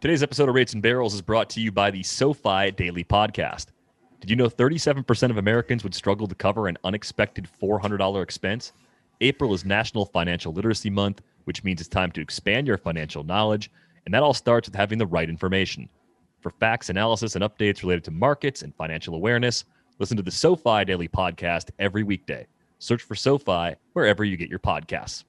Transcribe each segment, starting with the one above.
Today's episode of Rates and Barrels is brought to you by the SoFi Daily Podcast. Did you know 37% of Americans would struggle to cover an unexpected $400 expense? April is National Financial Literacy Month, which means it's time to expand your financial knowledge, and that all starts with having the right information. For facts, analysis, and updates related to markets and financial awareness, listen to the SoFi Daily Podcast every weekday. Search for SoFi wherever you get your podcasts.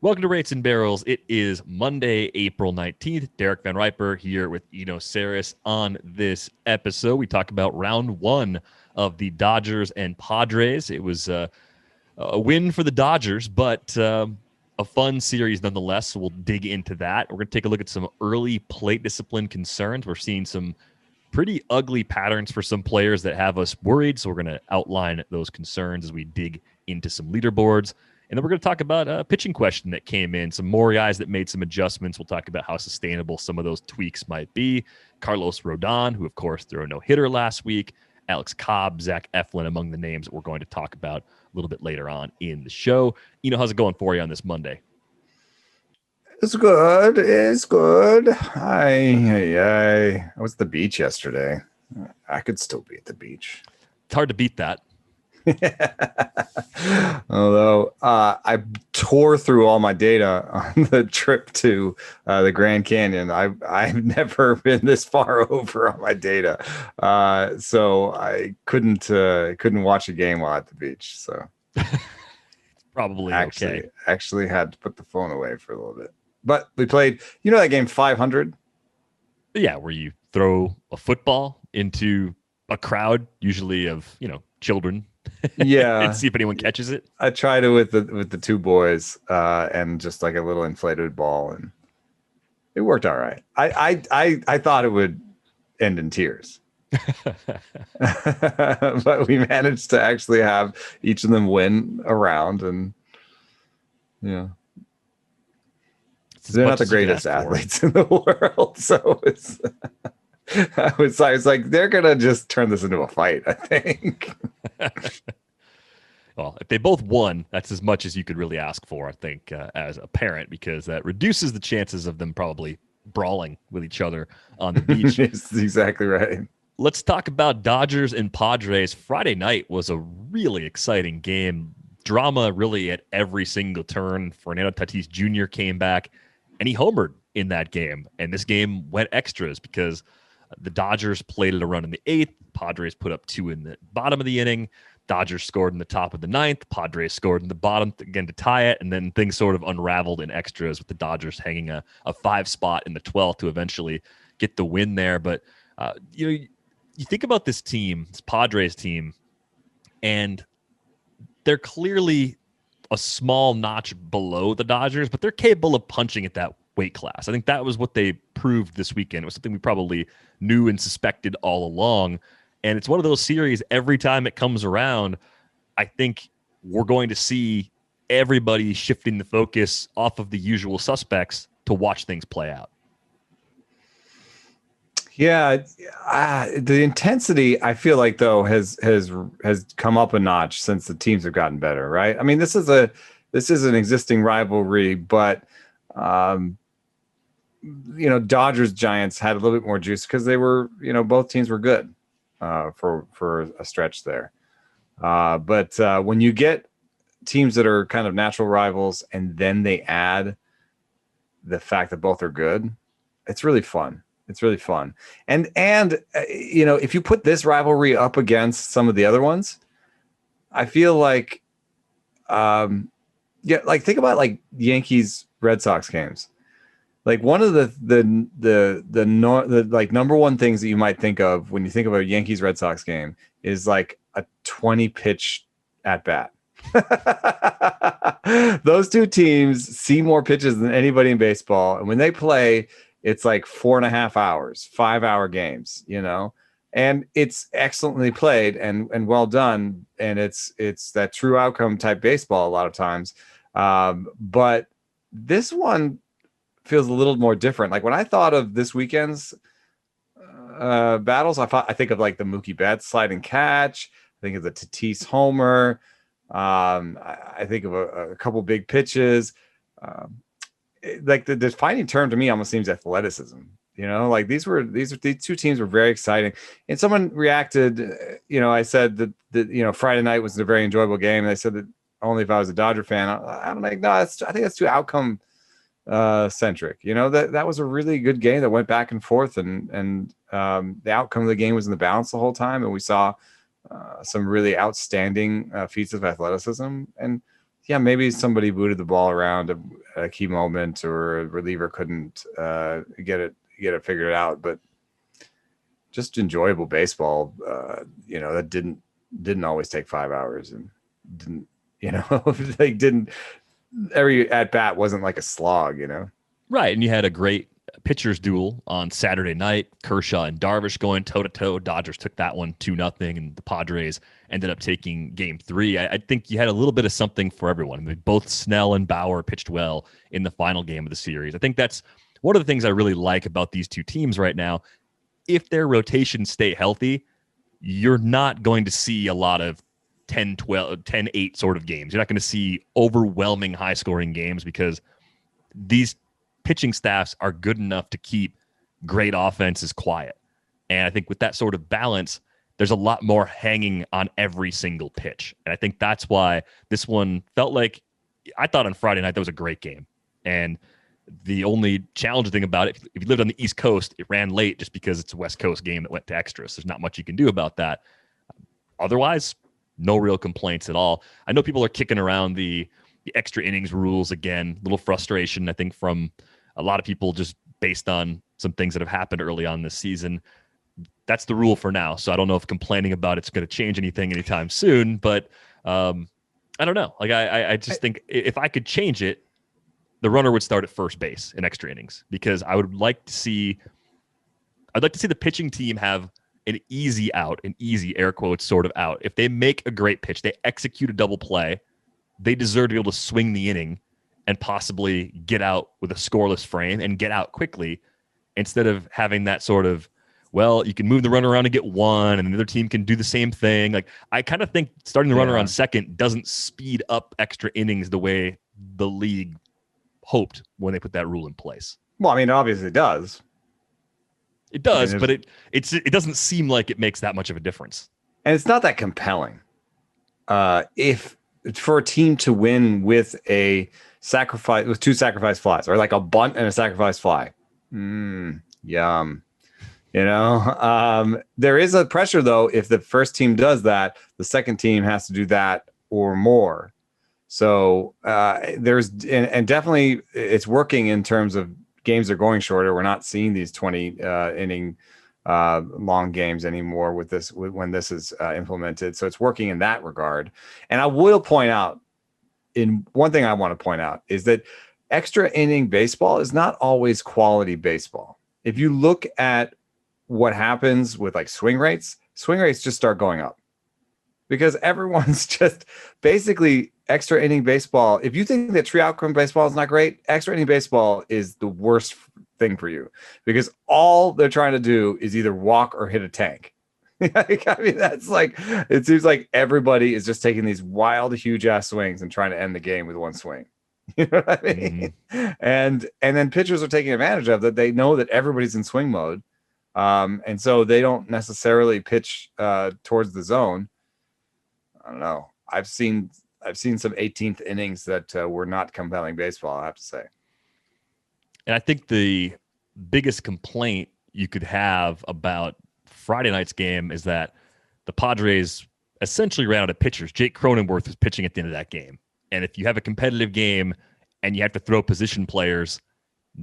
Welcome to Rates and Barrels. It is Monday, April 19th. Derek Van Riper here with Eno Saris on this episode. We talk about round one of the Dodgers and Padres. It was a win for the Dodgers, but a fun series nonetheless, so we'll dig into that. We're going to take a look at some early plate discipline concerns. We're seeing some pretty ugly patterns for some players that have us worried, so we're going to outline those concerns as we dig into some leaderboards. And then we're going to talk about a pitching question that came in, some more guys that made some adjustments. We'll talk about how sustainable some of those tweaks might be. Carlos Rodon, who, of course, threw a no-hitter last week. Alex Cobb, Zach Eflin, among the names that we're going to talk about a little bit later on in the show. How's it going for you on this Monday? It's good. It's good. I was at the beach yesterday. I could still be at the beach. It's hard to beat that. Although I tore through all my data on the trip to the Grand Canyon. I've never been this far over on my data, so I couldn't watch a game while at the beach. So probably actually had to put the phone away for a little bit. But we played. You know that game 500? Yeah, where you throw a football into a crowd, usually of children. Yeah. And see if anyone catches it. I tried it with the two boys and just like a little inflated ball, and it worked all right. I thought it would end in tears. But we managed to actually have each of them win a round, and they're not the greatest athletes in the world, so it's I was like, they're gonna just turn this into a fight, I think. Well, if they both won, that's as much as you could really ask for, I think, as a parent, because that reduces the chances of them probably brawling with each other on the beach. That's exactly right. Let's talk about Dodgers and Padres. Friday night was a really exciting game. Drama really at every single turn. Fernando Tatis Jr. came back, and he homered in that game. And this game went extras because the Dodgers played it a run in the eighth. Padres put up two in the bottom of the inning. Dodgers scored in the top of the ninth. Padres scored in the bottom again to tie it. And then things sort of unraveled in extras with the Dodgers hanging a 5 spot in the 12th to eventually get the win there. But, you think about this team, this Padres team, and they're clearly a small notch below the Dodgers, but they're capable of punching at that weight class. I think that was what they proved this weekend. It was something we probably knew and suspected all along. And it's one of those series, every time it comes around, I think we're going to see everybody shifting the focus off of the usual suspects to watch things play out. Yeah, the intensity, I feel like, though, has come up a notch since the teams have gotten better, right? I mean, this is an existing rivalry, but Dodgers Giants had a little bit more juice because they were, both teams were good for a stretch there. But when you get teams that are kind of natural rivals and then they add the fact that both are good, it's really fun. It's really fun. And if you put this rivalry up against some of the other ones, I feel like, think about like Yankees Red Sox games. Like one of the number one things that you might think of when you think of a Yankees Red Sox game is like a 20 pitch at bat. Those two teams see more pitches than anybody in baseball, and when they play, it's like 4.5 hours, 5-hour games, and it's excellently played and well done. And it's that true outcome type baseball a lot of times. But this one feels a little more different. Like when I thought of this weekend's battles, I think of like the Mookie Betts slide and catch. I think of the Tatis homer. I think of a couple big pitches. like the defining term to me almost seems athleticism. Like these two teams were very exciting. And someone reacted, I said that Friday night was a very enjoyable game. And they said that only if I was a Dodger fan. I'm like, no, I think that's too outcome centric. That was a really good game that went back and forth, and the outcome of the game was in the balance the whole time. And we saw some really outstanding feats of athleticism. And yeah, maybe somebody booted the ball around a key moment, or a reliever couldn't get it figured out. But just enjoyable baseball, that didn't always take 5 hours, and didn't every at bat wasn't like a slog, Right, and you had a great pitchers duel on Saturday night. Kershaw and Darvish going toe to toe. Dodgers took that one 2-0, and the Padres ended up taking Game 3. I think you had a little bit of something for everyone. I mean, both Snell and Bauer pitched well in the final game of the series. I think that's one of the things I really like about these two teams right now. If their rotations stay healthy, you're not going to see a lot of 10-12, 10-8 sort of games. You're not going to see overwhelming high-scoring games, because these pitching staffs are good enough to keep great offenses quiet. And I think with that sort of balance, there's a lot more hanging on every single pitch. And I think that's why this one felt like, I thought on Friday night that was a great game. And the only challenging thing about it, if you lived on the East Coast, it ran late just because it's a West Coast game that went to extras. There's not much you can do about that. Otherwise, no real complaints at all. I know people are kicking around the extra innings rules again. Little frustration, I think, from a lot of people just based on some things that have happened early on this season. That's the rule for now. So I don't know if complaining about it's going to change anything anytime soon. But I don't know. Like I just think if I could change it, the runner would start at first base in extra innings, because I'd like to see the pitching team have an easy out, an easy air quotes sort of out. If they make a great pitch, they execute a double play, they deserve to be able to swing the inning and possibly get out with a scoreless frame and get out quickly, instead of having that sort of, well, you can move the runner around and get one, and the other team can do the same thing. Like, I kind of think starting the runner on second doesn't speed up extra innings the way the league hoped when they put that rule in place. Well, I mean, it obviously does. It does, but it doesn't seem like it makes that much of a difference. And it's not that compelling. If for a team to win with a sacrifice, with two sacrifice flies, or like a bunt and a sacrifice fly, yum. There is a pressure though. If the first team does that, the second team has to do that or more. So there's and definitely it's working in terms of games are going shorter. We're not seeing these 20 inning long games anymore with this when this is implemented. So it's working in that regard. And I will point out, one thing I want to point out is that extra inning baseball is not always quality baseball. If you look at what happens with like swing rates just start going up, because everyone's just basically extra inning baseball. If you think that true outcome baseball is not great, extra inning baseball is the worst thing for you, because all they're trying to do is either walk or hit a tank. I mean, that's like, it seems like everybody is just taking these wild, huge ass swings and trying to end the game with one swing. You know what I mean? Mm-hmm. And then pitchers are taking advantage of that. They know that everybody's in swing mode. And so they don't necessarily pitch towards the zone. I don't know. I've seen some 18th innings that were not compelling baseball, I have to say. And I think the biggest complaint you could have about Friday night's game is that the Padres essentially ran out of pitchers. Jake Cronenworth was pitching at the end of that game. And if you have a competitive game and you have to throw position players,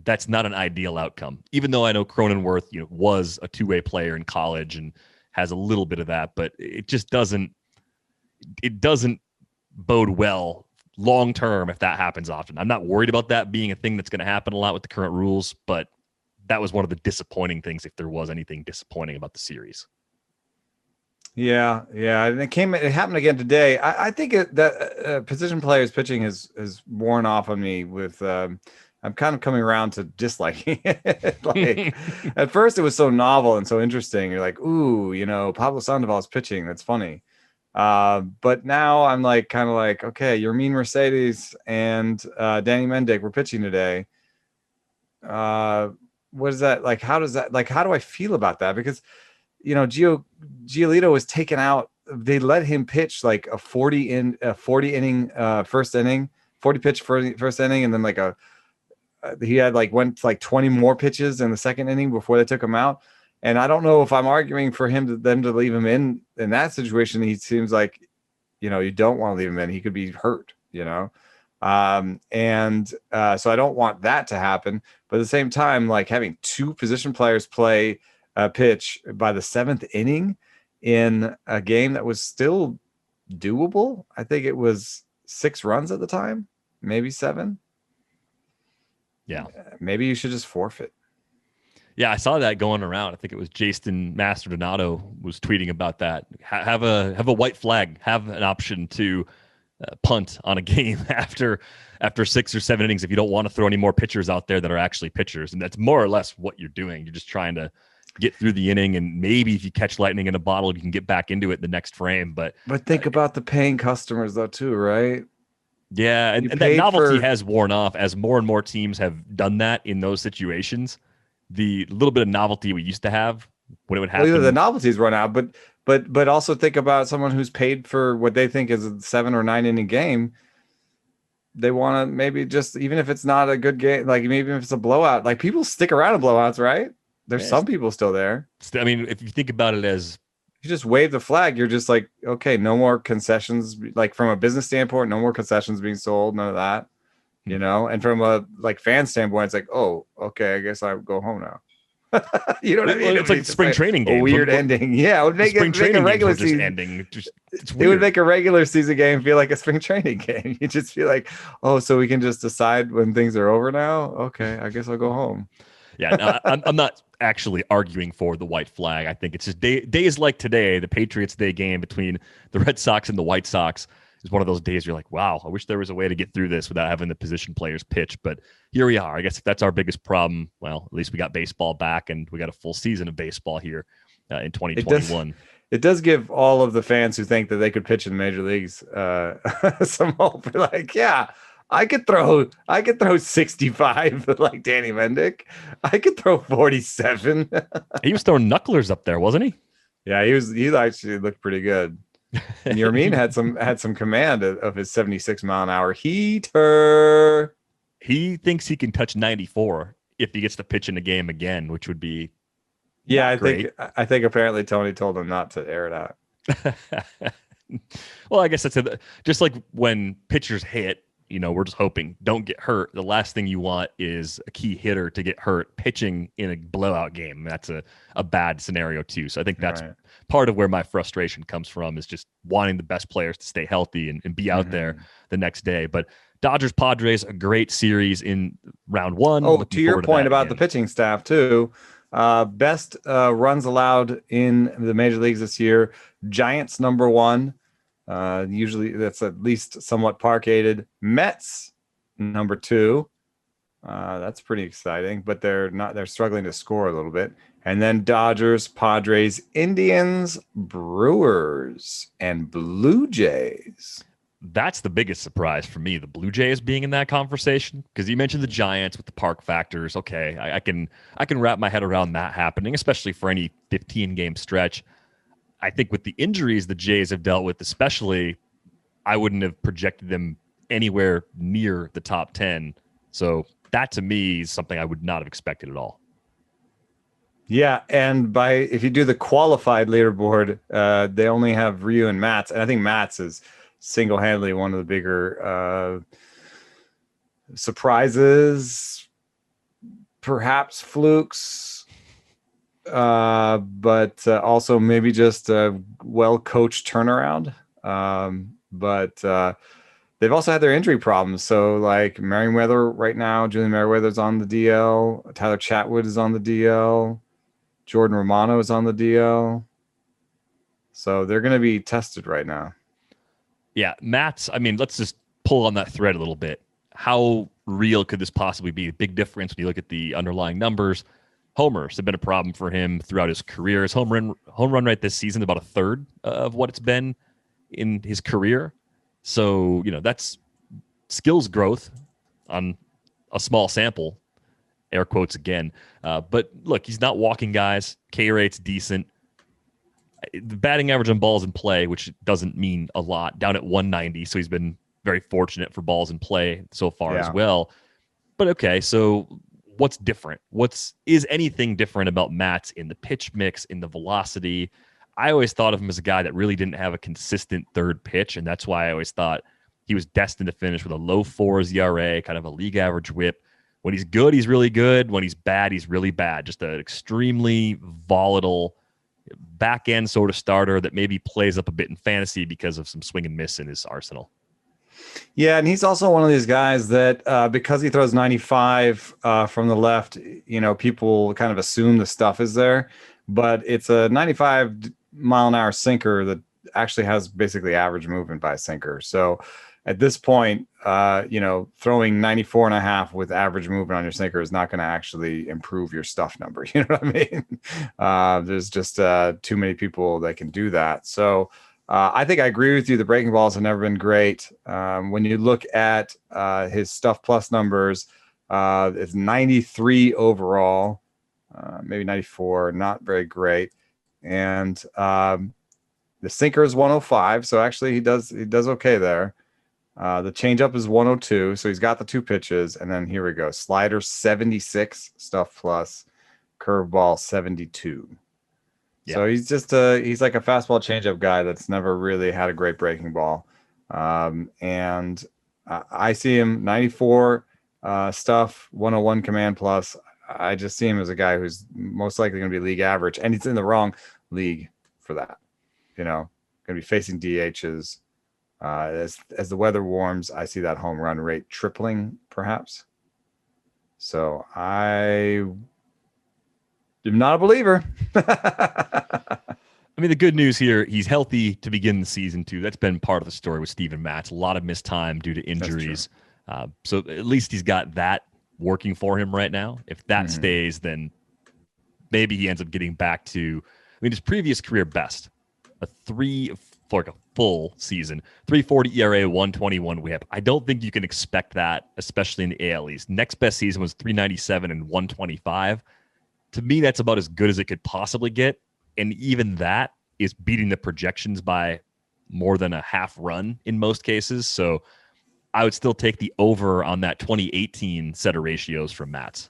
that's not an ideal outcome. Even though I know Cronenworth, was a two-way player in college and has a little bit of that, but it just doesn't bode well long term if that happens often. I'm not worried about that being a thing that's going to happen a lot with the current rules, but that was one of the disappointing things, if there was anything disappointing about the series. Yeah, and it happened again today. I think that position players pitching has worn off on me. With I'm kind of coming around to disliking it. Like, at first it was so novel and so interesting. You're like, ooh, Pablo Sandoval's pitching. That's funny. But now I'm like, kind of like, okay, Yermin Mercedes and Danny Mendick were pitching today. what is that like? How do I feel about that? Because Giolito was taken out. They let him pitch like a 40 inning first inning, 40 pitch first inning, and then like he had went to 20 more pitches in the second inning before they took him out. And I don't know if I'm arguing for them to leave him in that situation. He seems like, you don't want to leave him in. He could be hurt, so I don't want that to happen. But at the same time, having two position players play a pitch by the seventh inning in a game that was still doable. I think it was 6 runs at the time, maybe 7. Yeah. Maybe you should just forfeit. Yeah, I saw that going around. I think it was Jason Masterdonato was tweeting about that. Have a white flag. Have an option to punt on a game after 6 or 7 innings if you don't want to throw any more pitchers out there that are actually pitchers. And that's more or less what you're doing. You're just trying to get through the inning, and maybe if you catch lightning in a bottle, you can get back into it in the next frame. But think about the paying customers though too, right? Yeah, and that novelty has worn off as more and more teams have done that in those situations. The little bit of novelty we used to have when it would happen. Well, the novelty's run out, but also think about someone who's paid for what they think is a 7 or 9 inning game. They want to maybe just, even if it's not a good game, maybe if it's a blowout, people stick around in blowouts, right? There's some people still there. I mean, if you think about it as you just wave the flag, you're just like, okay, no more concessions. From a business standpoint, no more concessions being sold, none of that. And from a fan standpoint, it's like, oh, okay, I guess I go home now. You know what I mean? It's like spring training game. A weird ending. Yeah, it would make a regular season ending. It would make a regular season game feel like a spring training game. You just feel like, oh, so we can just decide when things are over now. Okay, I guess I'll go home. Yeah, no, I'm not actually arguing for the white flag. I think it's just days like today, the Patriots Day game between the Red Sox and the White Sox is one of those days you're like, wow, I wish there was a way to get through this without having the position players pitch. But here we are. I guess if that's our biggest problem, well, at least we got baseball back and we got a full season of baseball here in 2021. It does give all of the fans who think that they could pitch in the major leagues some hope. Yeah, I could throw 65 like Danny Mendick. I could throw 47. He was throwing knucklers up there, wasn't he? Yeah, he actually looked pretty good. And Yermin had some command of his 76 mile an hour heater. He thinks he can touch 94 if he gets to pitch in the game again, which would be I think apparently Tony told him not to air it out. Well, I guess that's just like when pitchers hit. We're just hoping don't get hurt. The last thing you want is a key hitter to get hurt pitching in a blowout game. That's a bad scenario too. So I think that's part of where my frustration comes from, is just wanting the best players to stay healthy and be out there the next day. But Dodgers-Padres, a great series in round 1. Oh, to your point about the pitching staff too, best runs allowed in the major leagues this year, Giants number 1. Usually that's at least somewhat park-aided. Mets number 2. That's pretty exciting, but they're struggling to score a little bit. And then Dodgers, Padres, Indians, Brewers, and Blue Jays. That's the biggest surprise for me, the Blue Jays being in that conversation, because you mentioned the Giants with the park factors. Okay, I can wrap my head around that happening, especially for any 15-game stretch. I think with the injuries the Jays have dealt with, especially, I wouldn't have projected them anywhere near the top 10. So that to me is something I would not have expected at all. Yeah, and if you do the qualified leaderboard, they only have Ryu and Matz, and I think Matz is single-handedly one of the bigger surprises, perhaps flukes, but also maybe just a well-coached turnaround. But they've also had their injury problems. So like Merriweather right now, Julian Merriweather's on the DL. Tyler Chatwood is on the DL. Jordan Romano is on the DL. So they're going to be tested right now. Yeah, Matt's, I mean, let's just pull on that thread a little bit. How real could this possibly be? Big difference when you look at the underlying numbers. Homers have been a problem for him throughout his career. His home run rate this season is about a third of what it's been in his career. So, that's skills growth on a small sample. air quotes again. But look, he's not walking guys. K rate's decent. The batting average on balls in play, which doesn't mean a lot, down at 190. So he's been very fortunate for balls in play so far as well. But okay, so what's different? Is anything different about Matz in the pitch mix, in the velocity? I always thought of him as a guy that really didn't have a consistent third pitch, and that's why I always thought he was destined to finish with a low 4s ERA, kind of a league average whip. When he's good, he's really good. When he's bad, he's really bad. Just an extremely volatile back end sort of starter that maybe plays up a bit in fantasy because of some swing and miss in his arsenal. Yeah, and he's also one of these guys that because he throws 95 from the left, people kind of assume the stuff is there, but it's a 95 mile an hour sinker that actually has basically average movement by sinker. So at this point, throwing 94 and a half with average movement on your sinker is not going to actually improve your stuff number. You know what I mean? There's just too many people that can do that. So I think I agree with you. The breaking balls have never been great. When you look at his stuff plus numbers, it's 93 overall, maybe 94, not very great. And the sinker is 105. So actually he does okay there. The changeup is 102, so he's got the 2 pitches, and then here we go. Slider 76, stuff plus, curveball 72. Yeah. So he's just he's like a fastball changeup guy that's never really had a great breaking ball. And I see him 94 stuff, 101 command plus. I just see him as a guy who's most likely going to be league average, and he's in the wrong league for that. Going to be facing DHs. As the weather warms, I see that home run rate tripling, perhaps. So I am not a believer. I mean, the good news here, he's healthy to begin the season, too. That's been part of the story with Steven Matz. A lot of missed time due to injuries. So at least he's got that working for him right now. If that stays, then maybe he ends up getting back to, his previous career best, for like a full season, 3.40 ERA, 121 WHIP. I don't think you can expect that, especially in the AL East. Next best season was 397 and 125. To me, that's about as good as it could possibly get. And even that is beating the projections by more than a half run in most cases. So I would still take the over on that 2018 set of ratios from Matz.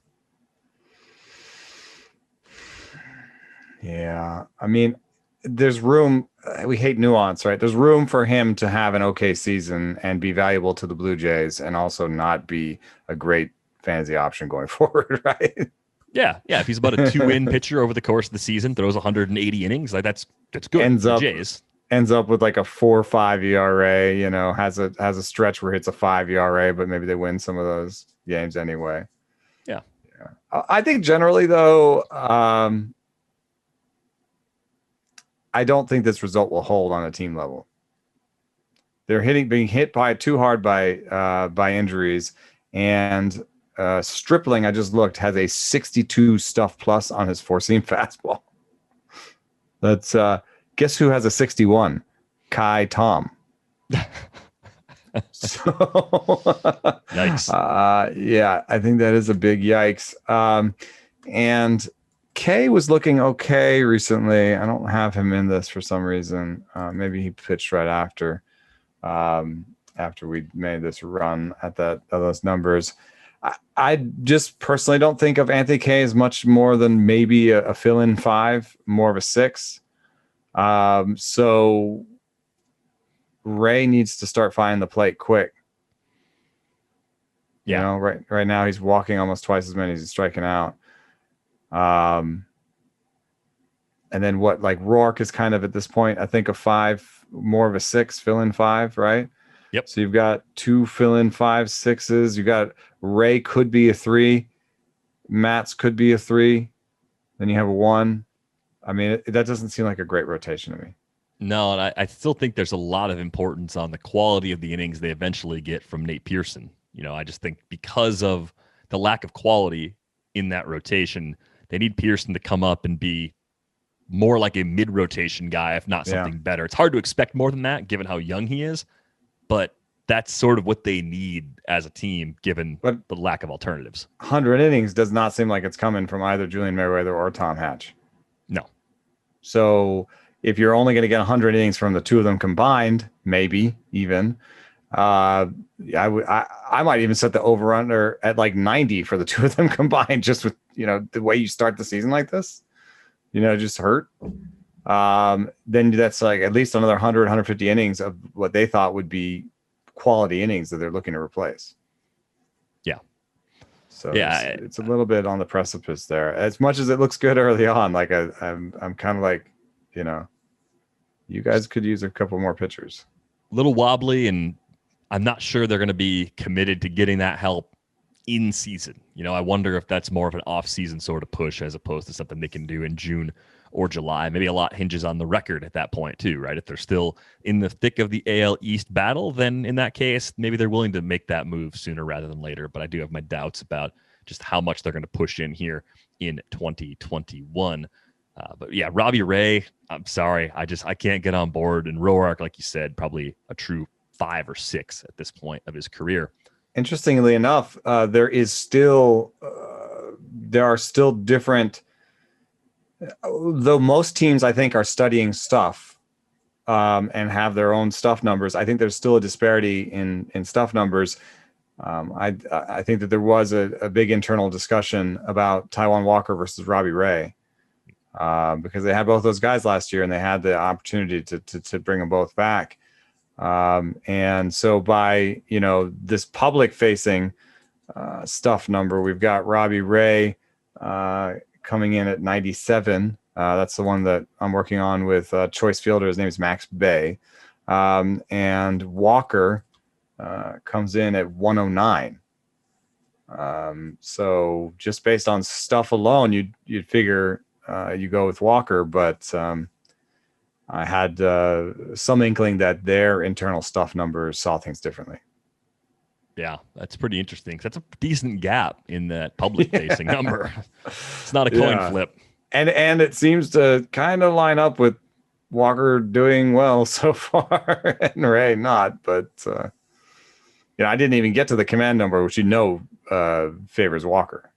Yeah. I mean, there's room. We hate nuance, right? There's room for him to have an okay season and be valuable to the Blue Jays and also not be a great fantasy option going forward, right? Yeah. If he's about a 2-win pitcher over the course of the season, throws 180 innings, like that's good. Ends up with like a 4.5 ERA, has a stretch where it's a 5 ERA, but maybe they win some of those games anyway. Yeah. I think generally though, I don't think this result will hold on a team level. They're being hit too hard by injuries, and Stripling, I just looked, has a 62 stuff plus on his 4-seam fastball. That's guess who has a 61? Kai Tom. So yikes. Yeah, I think that is a big yikes. And K was looking okay recently. I don't have him in this for some reason. Maybe he pitched right after we made this run at those numbers. I just personally don't think of Anthony K as much more than maybe a fill-in 5, more of a 6. So Ray needs to start finding the plate quick. Yeah. Right now he's walking almost twice as many as he's striking out. And then Rourke is kind of at this point, I think a 5, more of a 6, fill-in 5, right? Yep. So you've got 2 fill-in 5, 6s. You got Ray could be a 3. Matz could be a 3. Then you have a 1. I mean, that doesn't seem like a great rotation to me. No, and I still think there's a lot of importance on the quality of the innings they eventually get from Nate Pearson. I just think because of the lack of quality in that rotation, they need Pearson to come up and be more like a mid-rotation guy, if not something better. It's hard to expect more than that, given how young he is. But that's sort of what they need as a team, given But the lack of alternatives. 100 innings does not seem like it's coming from either Julian Merriweather or Tom Hatch. No. So if you're only going to get 100 innings from the two of them combined, maybe even, I might even set the over under at like 90 for the two of them combined, just with, the way you start the season like this, just hurt. Then that's like at least another 100, 150 innings of what they thought would be quality innings that they're looking to replace. Yeah. So yeah, it's a little bit on the precipice there. As much as it looks good early on, like I'm kind of like, you guys could use a couple more pitchers. A little wobbly, and I'm not sure they're going to be committed to getting that help in season. I wonder if that's more of an off-season sort of push as opposed to something they can do in June or July. Maybe a lot hinges on the record at that point too, right? If they're still in the thick of the AL East battle, then in that case, maybe they're willing to make that move sooner rather than later. But I do have my doubts about just how much they're going to push in here in 2021. But yeah, Robbie Ray, I'm sorry. I can't get on board. And Roark, like you said, probably a true 5 or 6 at this point of his career. Interestingly enough, there are still different, though most teams I think are studying stuff and have their own stuff numbers. I think there's still a disparity in stuff numbers. I think that there was a big internal discussion about Taijuan Walker versus Robbie Ray because they had both those guys last year and they had the opportunity to bring them both back. And so by, this public facing stuff number, we've got Robbie Ray coming in at 97. That's the one that I'm working on with Choice Fielder. His name is Max Bay. And Walker comes in at 109. So just based on stuff alone, you'd figure you go with Walker, but I had some inkling that their internal stuff numbers saw things differently. Yeah, that's pretty interesting. That's a decent gap in that public-facing number. It's not a coin flip. And it seems to kind of line up with Walker doing well so far and Ray not. But, I didn't even get to the command number, which favors Walker.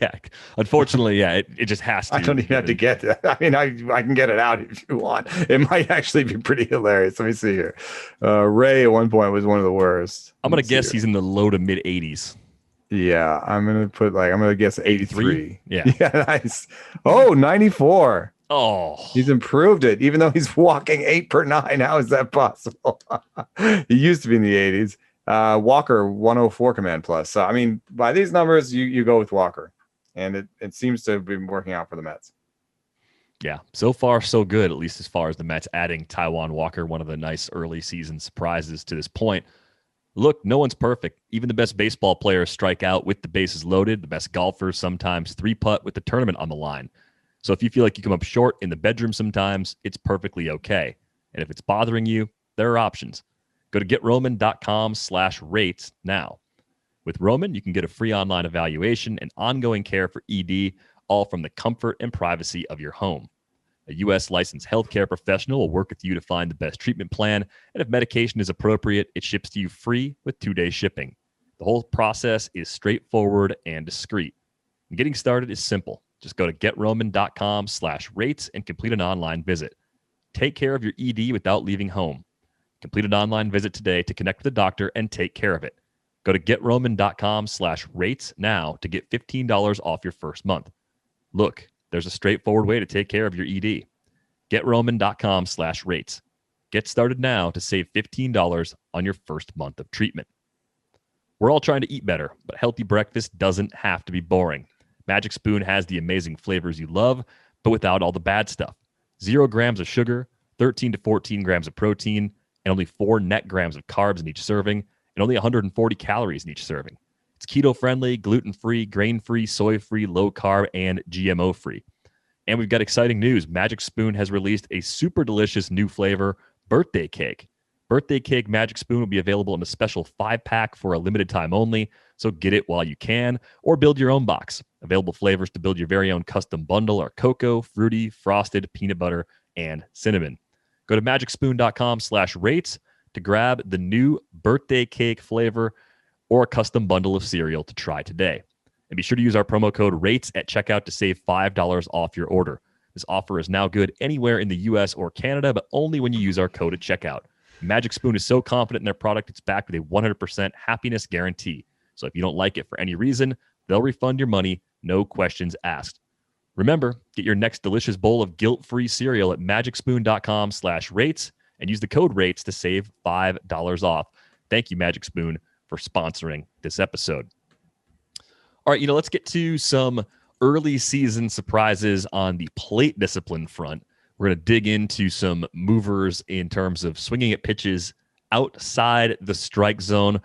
Yeah, unfortunately, it just has to. I don't even have to get it. I mean, I can get it out if you want. It might actually be pretty hilarious. Let me see here. Ray at one point was one of the worst. I'm going to guess he's in the low to mid 80s. Yeah, I'm going to guess 83. Yeah. Yeah, nice. Oh, 94. Oh, he's improved it, even though he's walking 8 per 9. How is that possible? He used to be in the 80s. Walker 104 command plus. So I mean, by these numbers, you go with Walker, and it seems to have been working out for the Mets. Yeah, so far so good, at least as far as the Mets adding Taijuan Walker, one of the nice early season surprises to this point. Look, no one's perfect. Even the best baseball players strike out with the bases loaded. The best golfers sometimes 3-putt with the tournament on the line. So if you feel like you come up short in the bedroom sometimes, it's perfectly okay. And if it's bothering you, there are options. Go to GetRoman.com/rates now. With Roman, you can get a free online evaluation and ongoing care for ED, all from the comfort and privacy of your home. A U.S. licensed healthcare professional will work with you to find the best treatment plan, and if medication is appropriate, it ships to you free with 2-day shipping. The whole process is straightforward and discreet. And getting started is simple. Just go to GetRoman.com/rates and complete an online visit. Take care of your ED without leaving home. Complete an online visit today to connect with a doctor and take care of it. Go to GetRoman.com/rates now to get $15 off your first month. Look, there's a straightforward way to take care of your ED. GetRoman.com/rates. Get started now to save $15 on your first month of treatment. We're all trying to eat better, but healthy breakfast doesn't have to be boring. Magic Spoon has the amazing flavors you love, but without all the bad stuff. 0 grams of sugar, 13 to 14 grams of protein, and only 4 net grams of carbs in each serving, and only 140 calories in each serving. It's keto-friendly, gluten-free, grain-free, soy-free, low-carb, and GMO-free. And we've got exciting news. Magic Spoon has released a super delicious new flavor, Birthday Cake. Birthday Cake Magic Spoon will be available in a special 5-pack for a limited time only, so get it while you can, or build your own box. Available flavors to build your very own custom bundle are cocoa, fruity, frosted, peanut butter, and cinnamon. Go to magicspoon.com/rates to grab the new birthday cake flavor or a custom bundle of cereal to try today. And be sure to use our promo code RATES at checkout to save $5 off your order. This offer is now good anywhere in the US or Canada, but only when you use our code at checkout. Magic Spoon is so confident in their product, it's backed with a 100% happiness guarantee. So if you don't like it for any reason, they'll refund your money, no questions asked. Remember, get your next delicious bowl of guilt-free cereal at magicspoon.com/rates and use the code RATES to save $5 off. Thank you, Magic Spoon, for sponsoring this episode. All right, let's get to some early season surprises on the plate discipline front. We're going to dig into some movers in terms of swinging at pitches outside the strike zone.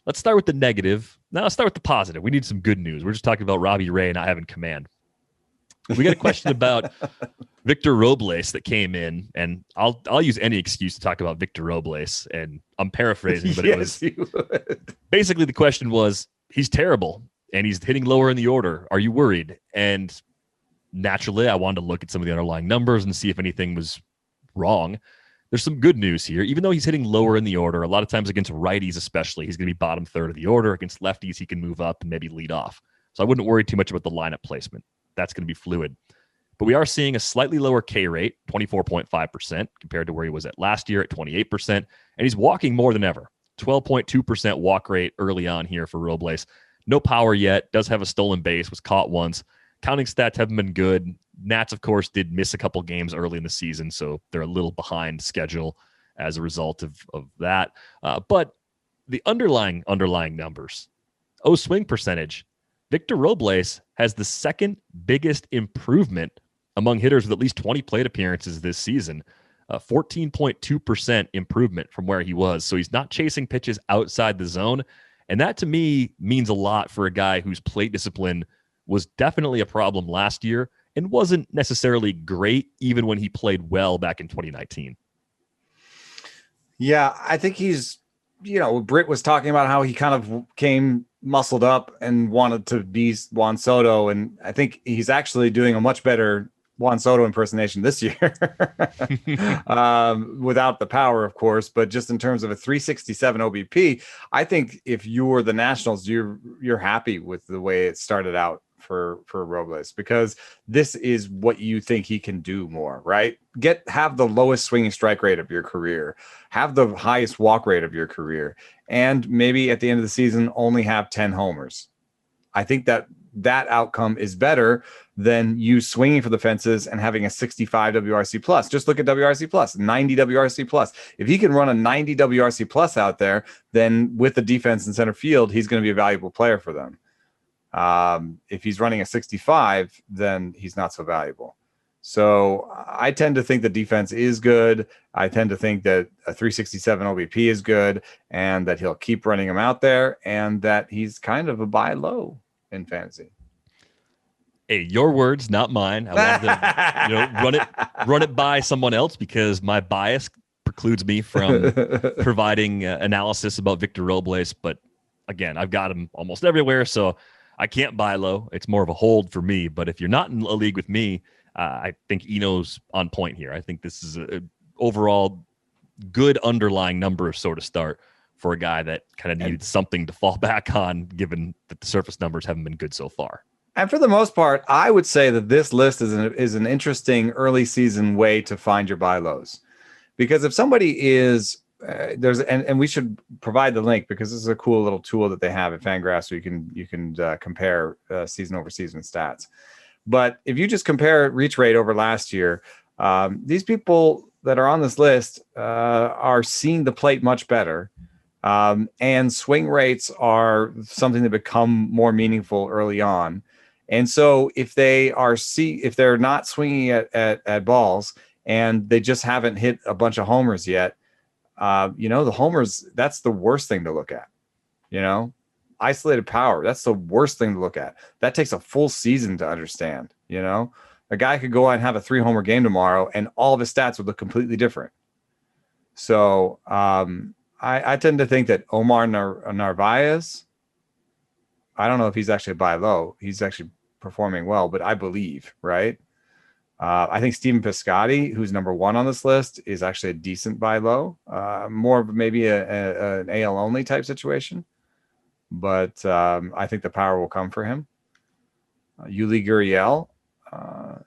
Let's start with the negative. Now let's start with the positive. We need some good news. We're just talking about Robbie Ray not having command. We got a question about Victor Robles that came in, and I'll use any excuse to talk about Victor Robles, and I'm paraphrasing, but Yes, it was basically the question was, he's terrible and he's hitting lower in the order. Are you worried? And naturally, I wanted to look at some of the underlying numbers and see if anything was wrong. There's some good news here. Even though he's hitting lower in the order, a lot of times against righties especially, he's going to be bottom third of the order. Against lefties, he can move up and maybe lead off. So I wouldn't worry too much about the lineup placement. That's going to be fluid. But we are seeing a slightly lower K rate, 24.5%, compared to where he was at last year at 28%. And he's walking more than ever. 12.2% walk rate early on here for Robles. No power yet. Does have a stolen base. Was caught once. Counting stats haven't been good. Nats, of course, did miss a couple games early in the season, so they're a little behind schedule as a result of that. But the underlying numbers, swing percentage, Victor Robles has the second biggest improvement among hitters with at least 20 plate appearances this season. 14.2% improvement from where he was. So he's not chasing pitches outside the zone. And that to me means a lot for a guy whose plate discipline was definitely a problem last year and wasn't necessarily great even when he played well back in 2019. Yeah, I think he's, Britt was talking about how he kind of came muscled up and wanted to be Juan Soto. And I think he's actually doing a much better Juan Soto impersonation this year without the power, of course, but just in terms of a 367 OBP, I think if you're the Nationals, you're happy with the way it started out for Robles, because this is what you think he can do more, right? Have the lowest swinging strike rate of your career, have the highest walk rate of your career, and maybe at the end of the season only have 10 homers. I think that outcome is better than you swinging for the fences and having a 65 WRC plus. Just look at WRC plus, 90 WRC plus. If he can run a 90 WRC plus out there, then with the defense in center field, he's going to be a valuable player for them. If he's running a 65, then he's not so valuable. So I tend to think the defense is good. I tend to think that a 367 OBP is good, and that he'll keep running him out there, and that he's kind of a buy low in fantasy. Hey, your words, not mine. I wanted to run it by someone else because my bias precludes me from providing analysis about Victor Robles. But again, I've got him almost everywhere, so I can't buy low. It's more of a hold for me. But if you're not in a league with me, I think Eno's on point here. I think this is a overall good underlying number so to start for a guy that kind of needed something to fall back on, given that the surface numbers haven't been good so far. And for the most part, I would say that this list is an interesting early season way to find your buy lows, because if somebody is and we should provide the link, because this is a cool little tool that they have at Fangraphs, so you can compare season over season stats. But if you just compare reach rate over last year, these people that are on this list are seeing the plate much better. And swing rates are something that become more meaningful early on. And so if they're not swinging at balls and they just haven't hit a bunch of homers yet, the homers, that's the worst thing to look at. Isolated power, that's the worst thing to look at. That takes a full season to understand. A guy could go out and have a 3-homer game tomorrow and all of his stats would look completely different. So I tend to think that Omar Narváez, I don't know if he's actually buy low. He's actually performing well, but I believe, right? I think Stephen Piscotty, who's number 1 on this list, is actually a decent buy low, more of maybe an AL only type situation. But I think the power will come for him. Yuli Gurriel.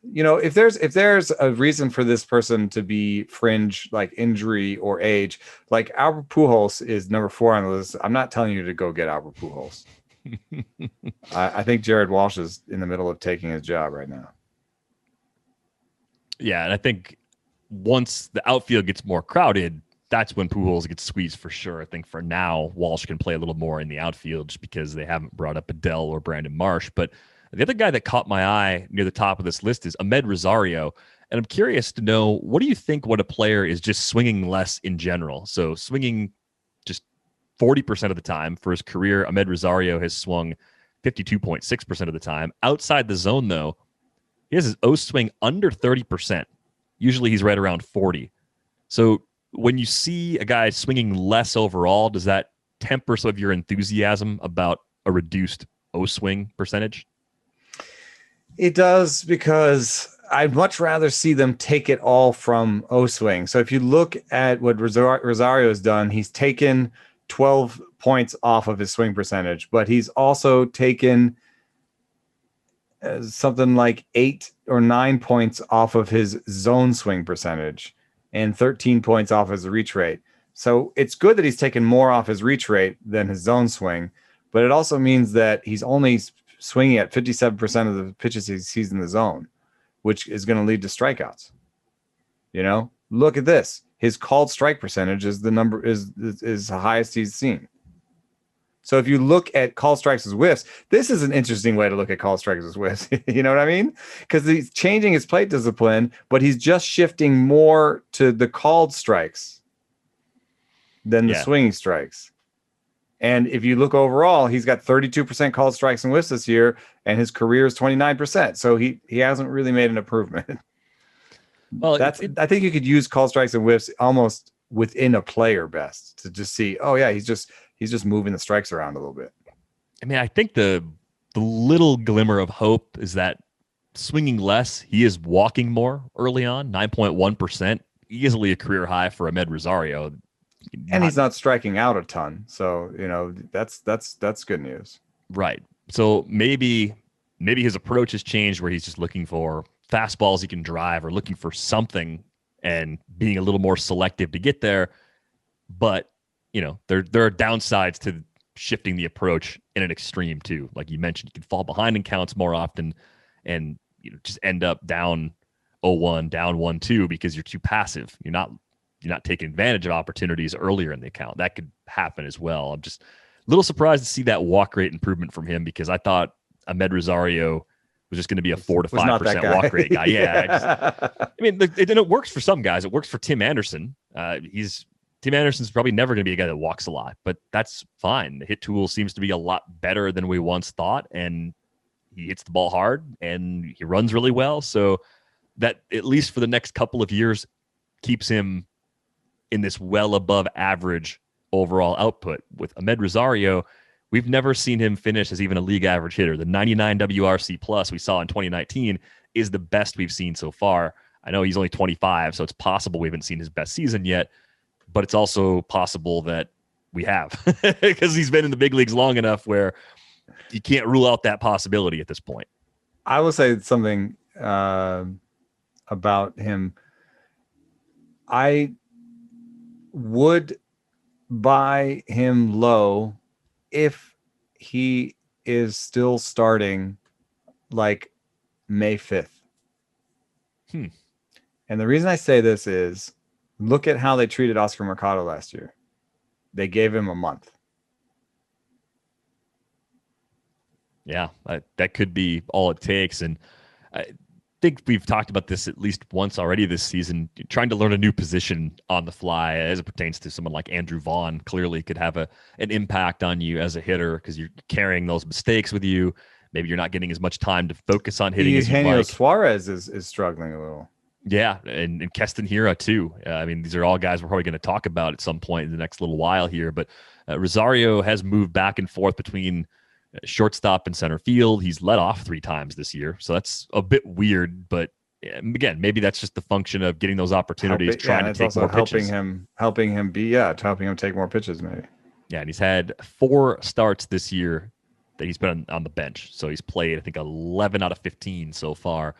If there's a reason for this person to be fringe, like injury or age, like Albert Pujols is number 4 on the list. I'm not telling you to go get Albert Pujols. I think Jared Walsh is in the middle of taking his job right now. Yeah, and I think once the outfield gets more crowded, that's when Pujols gets squeezed for sure. I think for now, Walsh can play a little more in the outfield just because they haven't brought up Adele or Brandon Marsh. But the other guy that caught my eye near the top of this list is Amed Rosario. And I'm curious to know, what do you think when a player is just swinging less in general? So swinging just 40% of the time for his career, Amed Rosario has swung 52.6% of the time. Outside the zone, though, he has his O swing under 30%. Usually he's right around 40. So when you see a guy swinging less overall, does that temper some of your enthusiasm about a reduced O swing percentage? It does, because I'd much rather see them take it all from O swing. So if you look at what Rosario has done, he's taken 12 points off of his swing percentage, but he's also taken something like 8 or 9 points off of his zone swing percentage and 13 points off his reach rate. So it's good that he's taken more off his reach rate than his zone swing, but it also means that he's only swinging at 57% of the pitches he sees in the zone, which is going to lead to strikeouts. Look at this. His called strike percentage is the highest he's seen. So if you look at call strikes as whiffs, this is an interesting way to look at call strikes as whiffs. You know what I mean? Because he's changing his plate discipline, but he's just shifting more to the called strikes than the swinging strikes. And if you look overall, he's got 32% called strikes and whiffs this year, and his career is 29%. So he hasn't really made an improvement. Well, I think you could use called strikes and whiffs almost within a player best to just see, oh yeah, he's just moving the strikes around a little bit. I mean, I think the little glimmer of hope is that swinging less, he is walking more early on, 9.1%, easily a career high for Amed Rosario. And he's not striking out a ton. So, that's good news. Right. So maybe his approach has changed where he's just looking for fastballs he can drive or looking for something and being a little more selective to get there. But, there are downsides to shifting the approach in an extreme too. Like you mentioned, you can fall behind in counts more often and just end up down 0-1, down 1-2 because you're too passive. You're not taking advantage of opportunities earlier in the account. That could happen as well. I'm just a little surprised to see that walk rate improvement from him because I thought Amed Rosario was just going to be a 4 to 5% walk rate guy. Yeah. It works for some guys. It works for Tim Anderson. Tim Anderson's probably never going to be a guy that walks a lot, but that's fine. The hit tool seems to be a lot better than we once thought, and he hits the ball hard and he runs really well. So that, at least for the next couple of years, keeps him in this well above average overall output. With Amed Rosario, we've never seen him finish as even a league average hitter. The 99 WRC plus we saw in 2019 is the best we've seen so far. I know he's only 25, so it's possible we haven't seen his best season yet, but it's also possible that we have because he's been in the big leagues long enough where you can't rule out that possibility at this point. I will say something about him. I would buy him low if he is still starting like May 5th. And the reason I say this is, look at how they treated Oscar Mercado last year. They gave him a month. Yeah, that could be all it takes. And I think we've talked about this at least once already this season, trying to learn a new position on the fly as it pertains to someone like Andrew Vaughn clearly could have an impact on you as a hitter because you're carrying those mistakes with you. Maybe you're not getting as much time to focus on hitting as you'd like. Suarez is struggling a little. Yeah, and Keston Hiura too. These are all guys we're probably going to talk about at some point in the next little while here. But Rosario has moved back and forth between shortstop and center field. He's led off 3 times this year, so that's a bit weird. But again, maybe that's just the function of getting those opportunities, trying to take more pitches. Helping him take more pitches, maybe. Yeah, and he's had 4 starts this year that he's been on the bench. So he's played, I think, 11 out of 15 so far.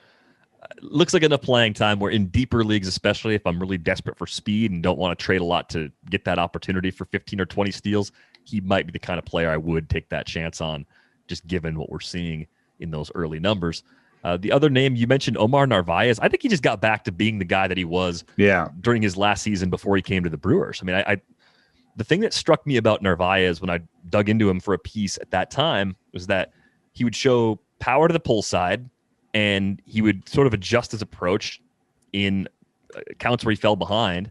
Looks like enough playing time where in deeper leagues, especially if I'm really desperate for speed and don't want to trade a lot to get that opportunity for 15 or 20 steals, he might be the kind of player I would take that chance on, just given what we're seeing in those early numbers. The other name you mentioned, Omar Narváez, I think he just got back to being the guy that he was during his last season before he came to the Brewers. I mean, the thing that struck me about Narváez when I dug into him for a piece at that time was that he would show power to the pull side, and he would sort of adjust his approach in counts where he fell behind,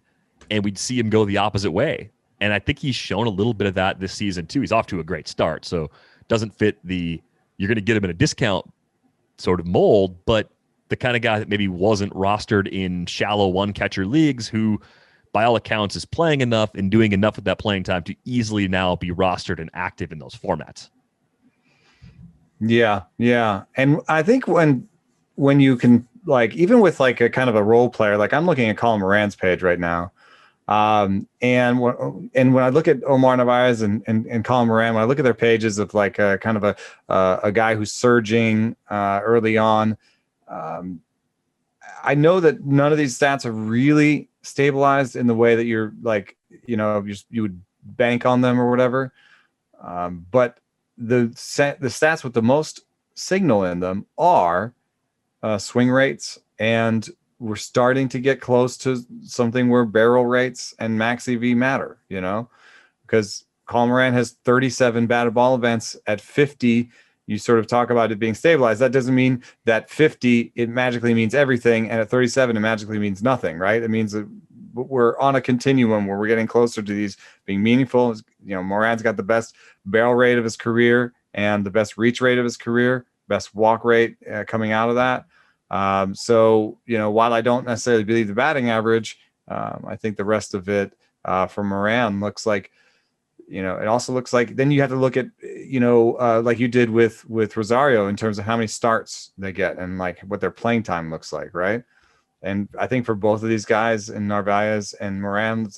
and we'd see him go the opposite way. And I think he's shown a little bit of that this season too. He's off to a great start, so doesn't fit the you're going to get him in a discount sort of mold, but the kind of guy that maybe wasn't rostered in shallow one-catcher leagues who, by all accounts, is playing enough and doing enough with that playing time to easily now be rostered and active in those formats. Yeah. And I think when you can, like, even with like a kind of a role player, like I'm looking at Colin Moran's page right now. And when I look at Omar Narváez and Colin Moran, when I look at their pages of like a kind of a guy who's surging early on, I know that none of these stats are really stabilized in the way that you're like, you would bank on them or whatever. But the stats with the most signal in them are swing rates, and we're starting to get close to something where barrel rates and max EV matter, because Colin Moran has 37 batted ball events at 50. You sort of talk about it being stabilized. That doesn't mean that 50, it magically means everything. And at 37, it magically means nothing, right? It means that we're on a continuum where we're getting closer to these being meaningful. Moran's got the best barrel rate of his career and the best reach rate of his career, best walk rate coming out of that. So, while I don't necessarily believe the batting average, I think the rest of it for Moran looks like, it also looks like then you have to look at, like you did with Rosario in terms of how many starts they get and like what their playing time looks like. Right. And I think for both of these guys, in Narváez and Moran,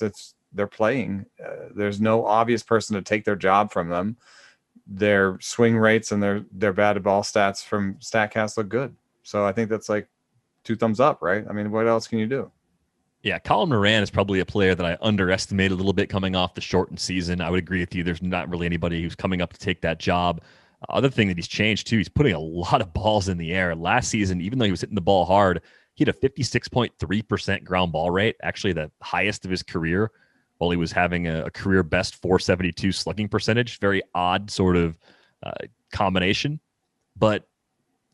they're playing. There's no obvious person to take their job from them. Their swing rates and their batted ball stats from StatCast look good. So I think that's like 2 thumbs up, right? I mean, what else can you do? Yeah, Colin Moran is probably a player that I underestimated a little bit coming off the shortened season. I would agree with you. There's not really anybody who's coming up to take that job. Other thing that he's changed, too, he's putting a lot of balls in the air. Last season, even though he was hitting the ball hard, he had a 56.3% ground ball rate, actually the highest of his career, while he was having a career best 472 slugging percentage. Very odd sort of combination. But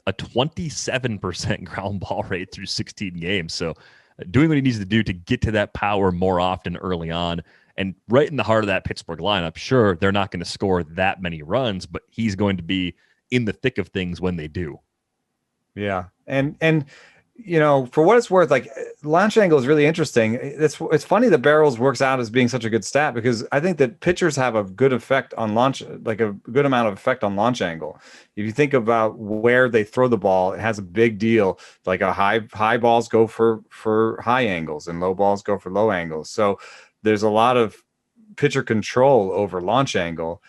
a 27% ground ball rate through 16 games. So doing what he needs to do to get to that power more often early on, and right in the heart of that Pittsburgh lineup. Sure, they're not going to score that many runs, but he's going to be in the thick of things when they do. Yeah. And for what it's worth, like launch angle is really interesting. It's funny that barrels works out as being such a good stat, because I think that pitchers have a good effect on launch, like a good amount of effect on launch angle. If you think about where they throw the ball, it has a big deal. Like a high balls go for high angles and low balls go for low angles. So there's a lot of pitcher control over launch angle.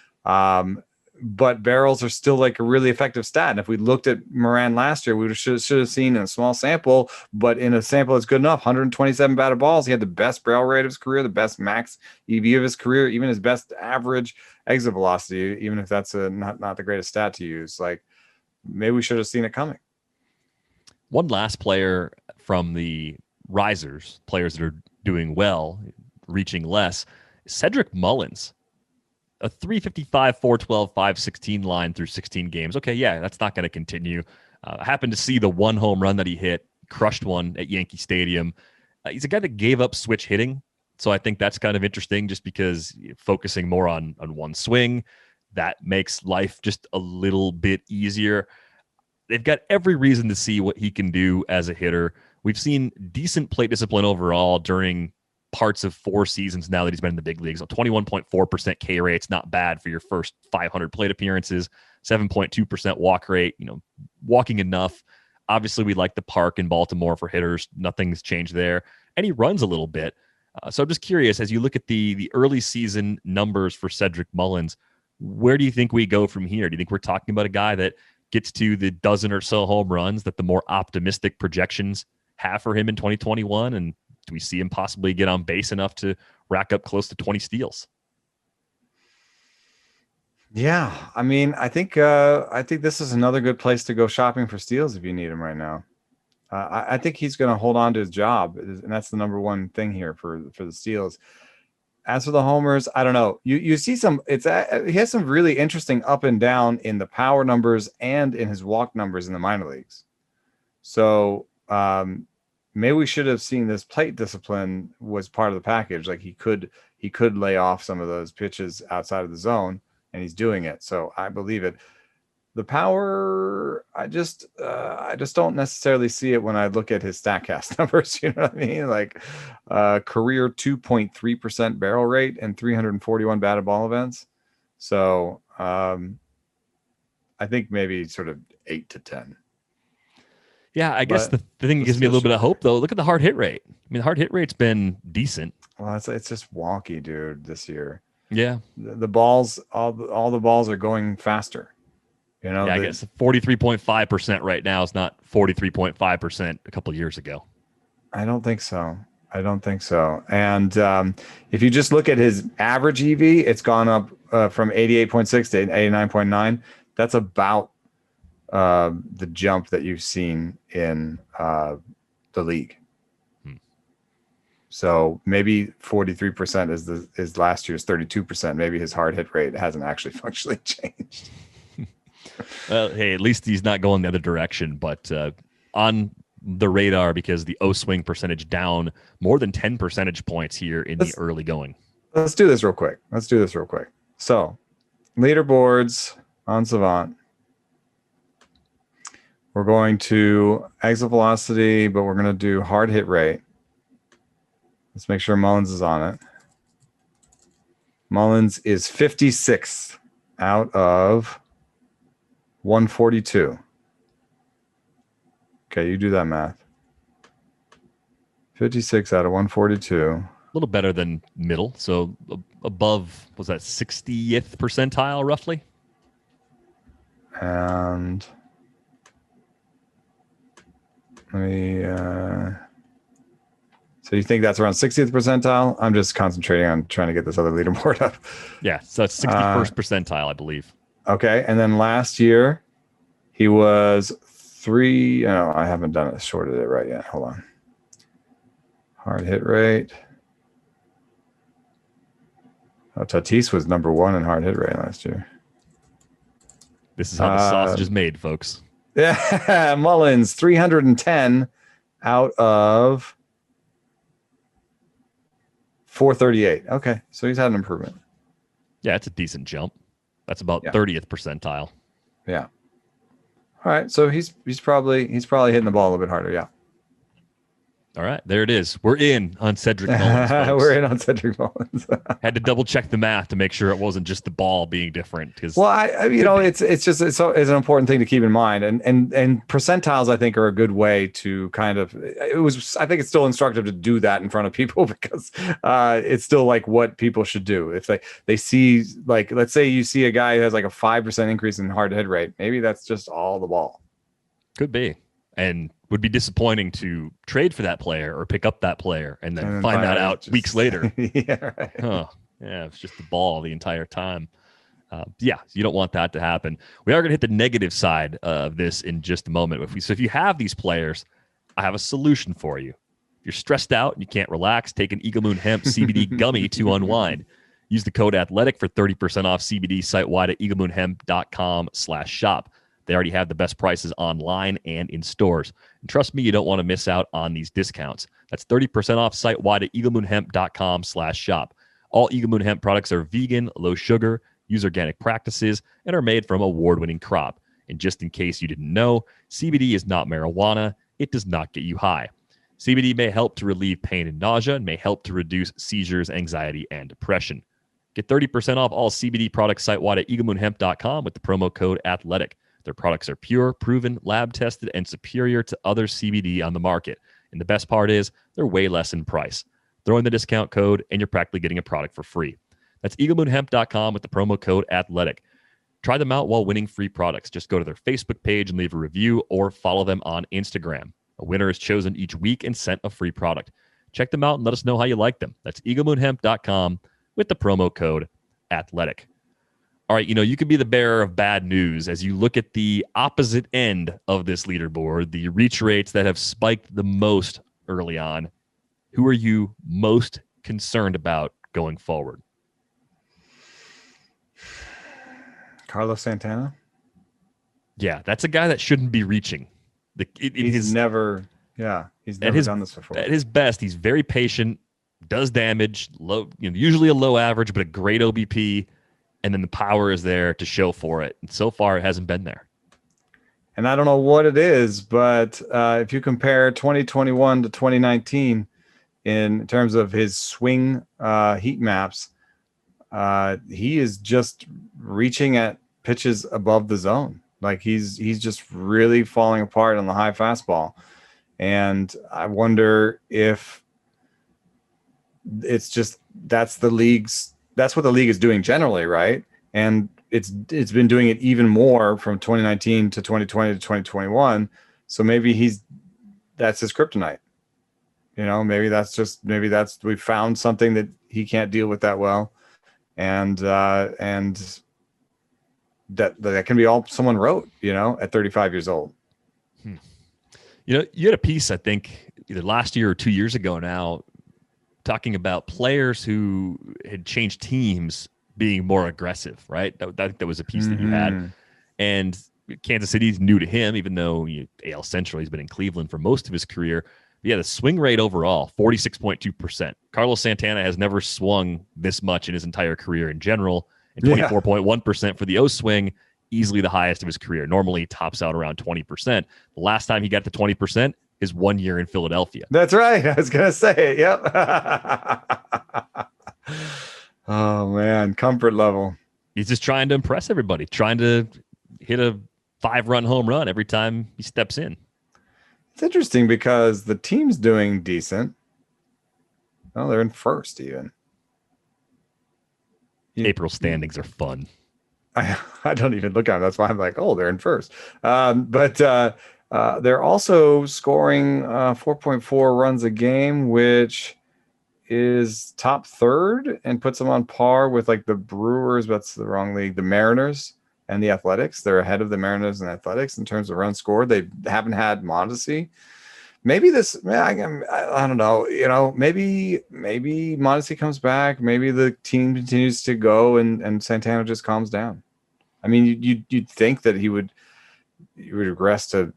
But barrels are still like a really effective stat. And if we looked at Moran last year, we should have seen in a small sample, but in a sample that's good enough, 127 batted balls. He had the best barrel rate of his career, the best max EV of his career, even his best average exit velocity, even if that's not the greatest stat to use. Like, maybe we should have seen it coming. One last player from the risers, players that are doing well, reaching less, Cedric Mullins. A 355, 412, 516 line through 16 games. Okay, yeah, that's not going to continue. I happened to see the one home run that he hit, crushed one at Yankee Stadium. He's a guy that gave up switch hitting, so I think that's kind of interesting just because focusing more on one swing, that makes life just a little bit easier. They've got every reason to see what he can do as a hitter. We've seen decent plate discipline overall during parts of 4 seasons now that he's been in the big leagues. So 21.4% K rate's not bad for your first 500 plate appearances, 7.2% walk rate, walking enough. Obviously, we like the park in Baltimore for hitters. Nothing's changed there. And he runs a little bit. So I'm just curious, as you look at the early season numbers for Cedric Mullins, where do you think we go from here? Do you think we're talking about a guy that gets to the dozen or so home runs that the more optimistic projections have for him in 2021? And do we see him possibly get on base enough to rack up close to 20 steals? Yeah, I mean, I think this is another good place to go shopping for steals if you need him right now. I think he's going to hold on to his job, and that's the number one thing here for the steals. As for the homers, I don't know. You see he has some really interesting up and down in the power numbers and in his walk numbers in the minor leagues. So maybe we should have seen this plate discipline was part of the package. Like he could lay off some of those pitches outside of the zone, and he's doing it. So I believe it. The power, I just don't necessarily see it when I look at his StatCast numbers. You know what I mean? Like career 2.3% barrel rate and 341 batted ball events. So I think maybe sort of 8 to 10. Yeah, I guess the thing that gives me a little bit of hope, though, look at the hard hit rate. I mean, the hard hit rate's been decent. Well, it's just wonky, dude, this year. Yeah. The balls, all the balls are going faster. You know, I guess 43.5% right now is not 43.5% a couple of years ago. I don't think so. And if you just look at his average EV, it's gone up from 88.6 to 89.9. That's about the jump that you've seen in the league. So maybe 43% is last year's 32%. Maybe his hard hit rate hasn't actually functionally changed. Well, hey, at least he's not going the other direction, but on the radar because the O-swing percentage down more than 10 percentage points here in the early going. Let's do this real quick. So, leaderboards on Savant. We're going to exit velocity, but we're going to do hard hit rate. Let's make sure Mullins is on it. Mullins is 56th out of 142. Okay, you do that math. 56 out of 142. A little better than middle. So above, was that 60th percentile roughly? And let me, so you think that's around 60th percentile? I'm just concentrating on trying to get this other leaderboard up. Yeah, so it's 61st percentile, I believe. Okay, and then last year he was 3. No, I haven't sorted it right yet. Hold on. Hard hit rate. Oh, Tatis was number 1 in hard hit rate last year. This is how the sausage is made, folks. Yeah, Mullins 310 out of 438. Okay, so he's had an improvement. Yeah, it's a decent jump. That's about 30th percentile. Yeah. All right, so he's probably hitting the ball a little bit harder. Yeah. All right, there it is. We're in on Cedric Mullins. We're in on Cedric Mullins. Had to double check the math to make sure it wasn't just the ball being different. Well, it's an important thing to keep in mind, and percentiles I think are a good way to kind of. I think it's still instructive to do that in front of people because it's still like what people should do. If they see, like, let's say you see a guy who has like a 5% increase in hard hit rate, maybe that's just all the ball. Could be, and would be disappointing to trade for that player or pick up that player and then find that out weeks later. Yeah, right. Yeah, it's just the ball the entire time. Yeah, you don't want that to happen. We are going to hit the negative side of this in just a moment. So if you have these players, I have a solution for you. If you're stressed out and you can't relax, take an Eagle Moon Hemp CBD gummy to unwind. Use the code ATHLETIC for 30% off CBD site-wide at eaglemoonhemp.com/shop. They already have the best prices online and in stores. And trust me, you don't want to miss out on these discounts. That's 30% off site-wide at eaglemoonhemp.com/shop. All Eagle Moon Hemp products are vegan, low sugar, use organic practices, and are made from award-winning crop. And just in case you didn't know, CBD is not marijuana. It does not get you high. CBD may help to relieve pain and nausea and may help to reduce seizures, anxiety, and depression. Get 30% off all CBD products site-wide at eaglemoonhemp.com with the promo code ATHLETIC. Their products are pure, proven, lab-tested, and superior to other CBD on the market. And the best part is they're way less in price. Throw in the discount code, and you're practically getting a product for free. That's eaglemoonhemp.com with the promo code ATHLETIC. Try them out while winning free products. Just go to their Facebook page and leave a review or follow them on Instagram. A winner is chosen each week and sent a free product. Check them out and let us know how you like them. That's eaglemoonhemp.com with the promo code ATHLETIC. All right, you could be the bearer of bad news as you look at the opposite end of this leaderboard, the reach rates that have spiked the most early on. Who are you most concerned about going forward? Carlos Santana? Yeah, that's a guy that shouldn't be reaching. He's never done this before. At his best, he's very patient, does damage, low, usually a low average, but a great OBP. And then the power is there to show for it. And so far, it hasn't been there. And I don't know what it is, but if you compare 2021 to 2019 in terms of his swing heat maps, he is just reaching at pitches above the zone. Like he's just really falling apart on the high fastball. And I wonder if it's just that's what the league is doing generally, right? And it's been doing it even more from 2019 to 2020 to 2021. So maybe that's his kryptonite. Maybe we found something that he can't deal with that well, and that can be all someone wrote, at 35 years old. You had a piece, I think, either last year or 2 years ago now, talking about players who had changed teams being more aggressive, right? That was a piece that you had. And Kansas City's new to him, even though AL Central, he's been in Cleveland for most of his career. But yeah, the swing rate overall, 46.2%. Carlos Santana has never swung this much in his entire career in general. And 24.1% for the O swing, easily the highest of his career. Normally tops out around 20%. The last time he got to 20%, his 1 year in Philadelphia. That's right. I was going to say it. Yep. Oh, man. Comfort level. He's just trying to impress everybody, trying to hit a 5-run home run every time he steps in. It's interesting because the team's doing decent. Oh, they're in first even. April standings are fun. I don't even look at them. That's why I'm like, oh, they're in first. But they're also scoring 4.4 runs a game, which is top third and puts them on par with like the Brewers. That's the wrong league. The Mariners and the Athletics. They're ahead of the Mariners and Athletics in terms of runs scored. They haven't had Mondesi. Maybe I don't know. Maybe Mondesi comes back. Maybe the team continues to go and Santana just calms down. I mean, you'd think that he would regress to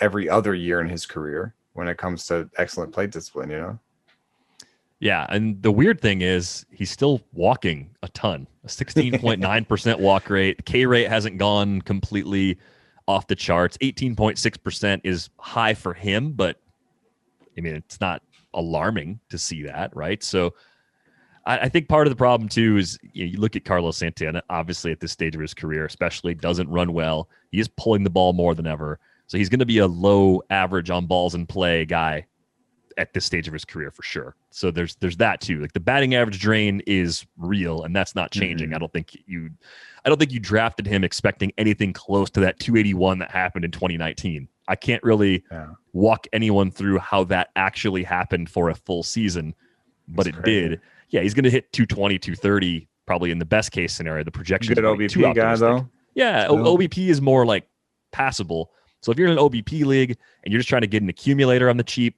every other year in his career when it comes to excellent plate discipline, Yeah, and the weird thing is he's still walking a ton, a 16.9% walk rate. The K rate hasn't gone completely off the charts. 18.6% is high for him, but I mean, it's not alarming to see that, right? So I think part of the problem too is you look at Carlos Santana, obviously at this stage of his career, especially doesn't run well. He is pulling the ball more than ever. So he's going to be a low average on balls in play guy at this stage of his career for sure. So there's that too. Like the batting average drain is real, and that's not changing. I don't think you drafted him expecting anything close to that 281 that happened in 2019. I can't really walk anyone through how that actually happened for a full season, but it did. Yeah, he's going to hit 220, 230 probably in the best case scenario. The projection good OBP guy though. Yeah, OBP is more like passable. So if you're in an OBP league and you're just trying to get an accumulator on the cheap,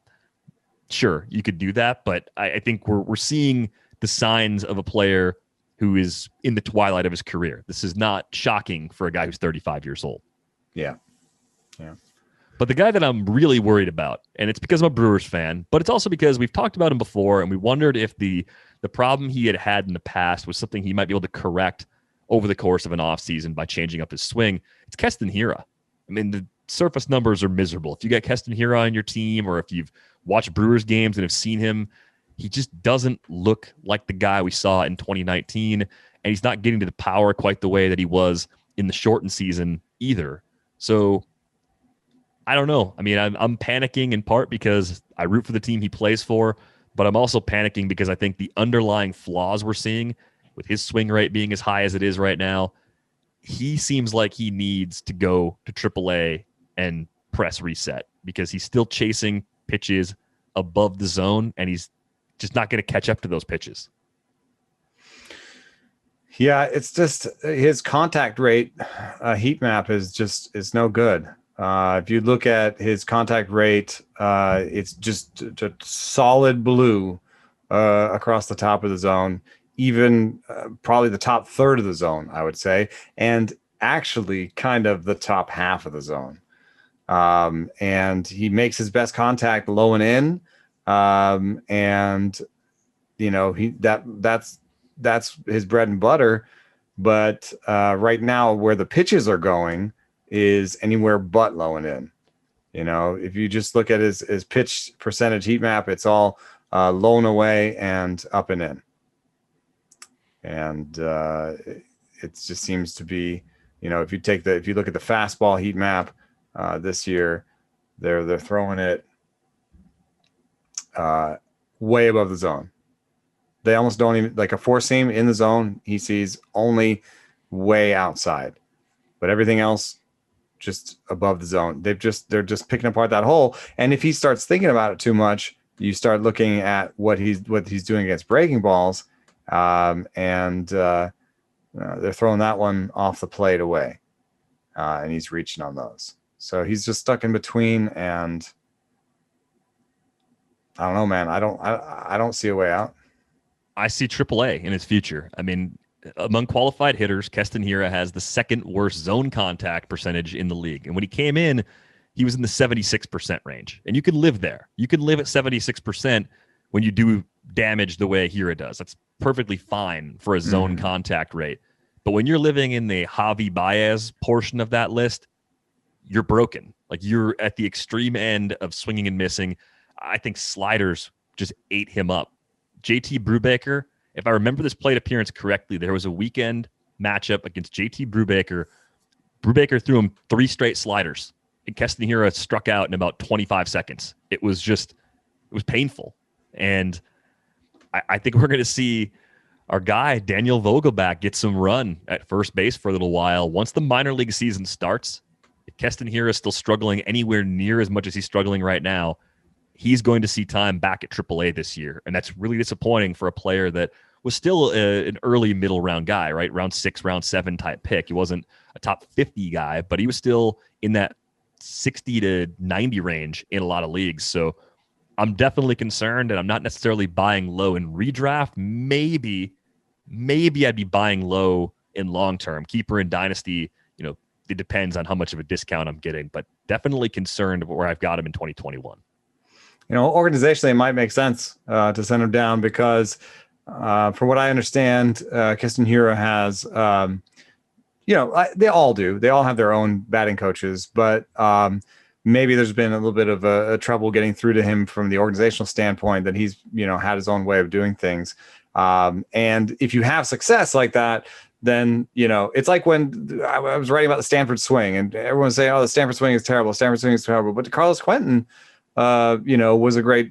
sure, you could do that. But I think we're seeing the signs of a player who is in the twilight of his career. This is not shocking for a guy who's 35 years old. Yeah. But the guy that I'm really worried about, and it's because I'm a Brewers fan, but it's also because we've talked about him before, and we wondered if the problem he had in the past was something he might be able to correct over the course of an offseason by changing up his swing. It's Keston Hiura. I mean, the surface numbers are miserable. If you got Keston Hiura on your team, or if you've watched Brewers games and have seen him, he just doesn't look like the guy we saw in 2019, and he's not getting to the power quite the way that he was in the shortened season either. So I don't know. I mean, I'm panicking in part because I root for the team he plays for, but I'm also panicking because I think the underlying flaws we're seeing with his swing rate being as high as it is right now, he seems like he needs to go to AAA and press reset because he's still chasing pitches above the zone and he's just not going to catch up to those pitches. Yeah, it's just his contact rate heat map is no good. If you look at his contact rate, it's just solid blue across the top of the zone, even probably the top third of the zone, I would say, and actually kind of the top half of the zone. And he makes his best contact low and in, and you know that's his bread and butter. But right now, where the pitches are going is anywhere but low and in. You know, if you just look at his pitch percentage heat map, it's all low and away and up and in. And it just seems to be, you know, if you look at the fastball heat map this year, they're throwing it way above the zone. They almost don't even, like a four seam in the zone, he sees only way outside, but everything else just above the zone. They're just picking apart that hole. And if he starts thinking about it too much, you start looking at what he's doing against breaking balls, and they're throwing that one off the plate away, and he's reaching on those. So he's just stuck in between, and I don't know, man. I don't see a way out. I see AAA in his future. I mean, among qualified hitters, Keston Hiura has the second worst zone contact percentage in the league. And when he came in, he was in the 76% range. And you can live there. You can live at 76% when you do damage the way Hiura does. That's perfectly fine for a zone contact rate. But when you're living in the Javier Báez portion of that list, you're broken. Like, you're at the extreme end of swinging and missing. I think sliders just ate him up. JT Brubaker, if I remember this plate appearance correctly, there was a weekend matchup against JT Brubaker. Brubaker threw him 3 straight sliders, and Keston Hiura struck out in about 25 seconds. It was painful. And I think we're going to see our guy, Daniel Vogelbach, get some run at first base for a little while. Once the minor league season starts, if Keston Hiura is still struggling anywhere near as much as he's struggling right now, he's going to see time back at AAA this year. And that's really disappointing for a player that was still an early middle round guy, right? Round 6, round 7 type pick. He wasn't a top 50 guy, but he was still in that 60 to 90 range in a lot of leagues. So I'm definitely concerned, and I'm not necessarily buying low in redraft. Maybe I'd be buying low in long-term. Keeper in Dynasty, you know, it depends on how much of a discount I'm getting, but definitely concerned where I've got him in 2021. You know, organizationally, it might make sense to send him down because, from what I understand, Keston Hiura has, they all do. They all have their own batting coaches, but maybe there's been a little bit of a trouble getting through to him from the organizational standpoint that he's, had his own way of doing things. And if you have success like that, then, it's like when I was writing about the Stanford swing and everyone's saying, oh, the Stanford swing is terrible. Stanford swing is terrible. But Carlos Quentin, was a great,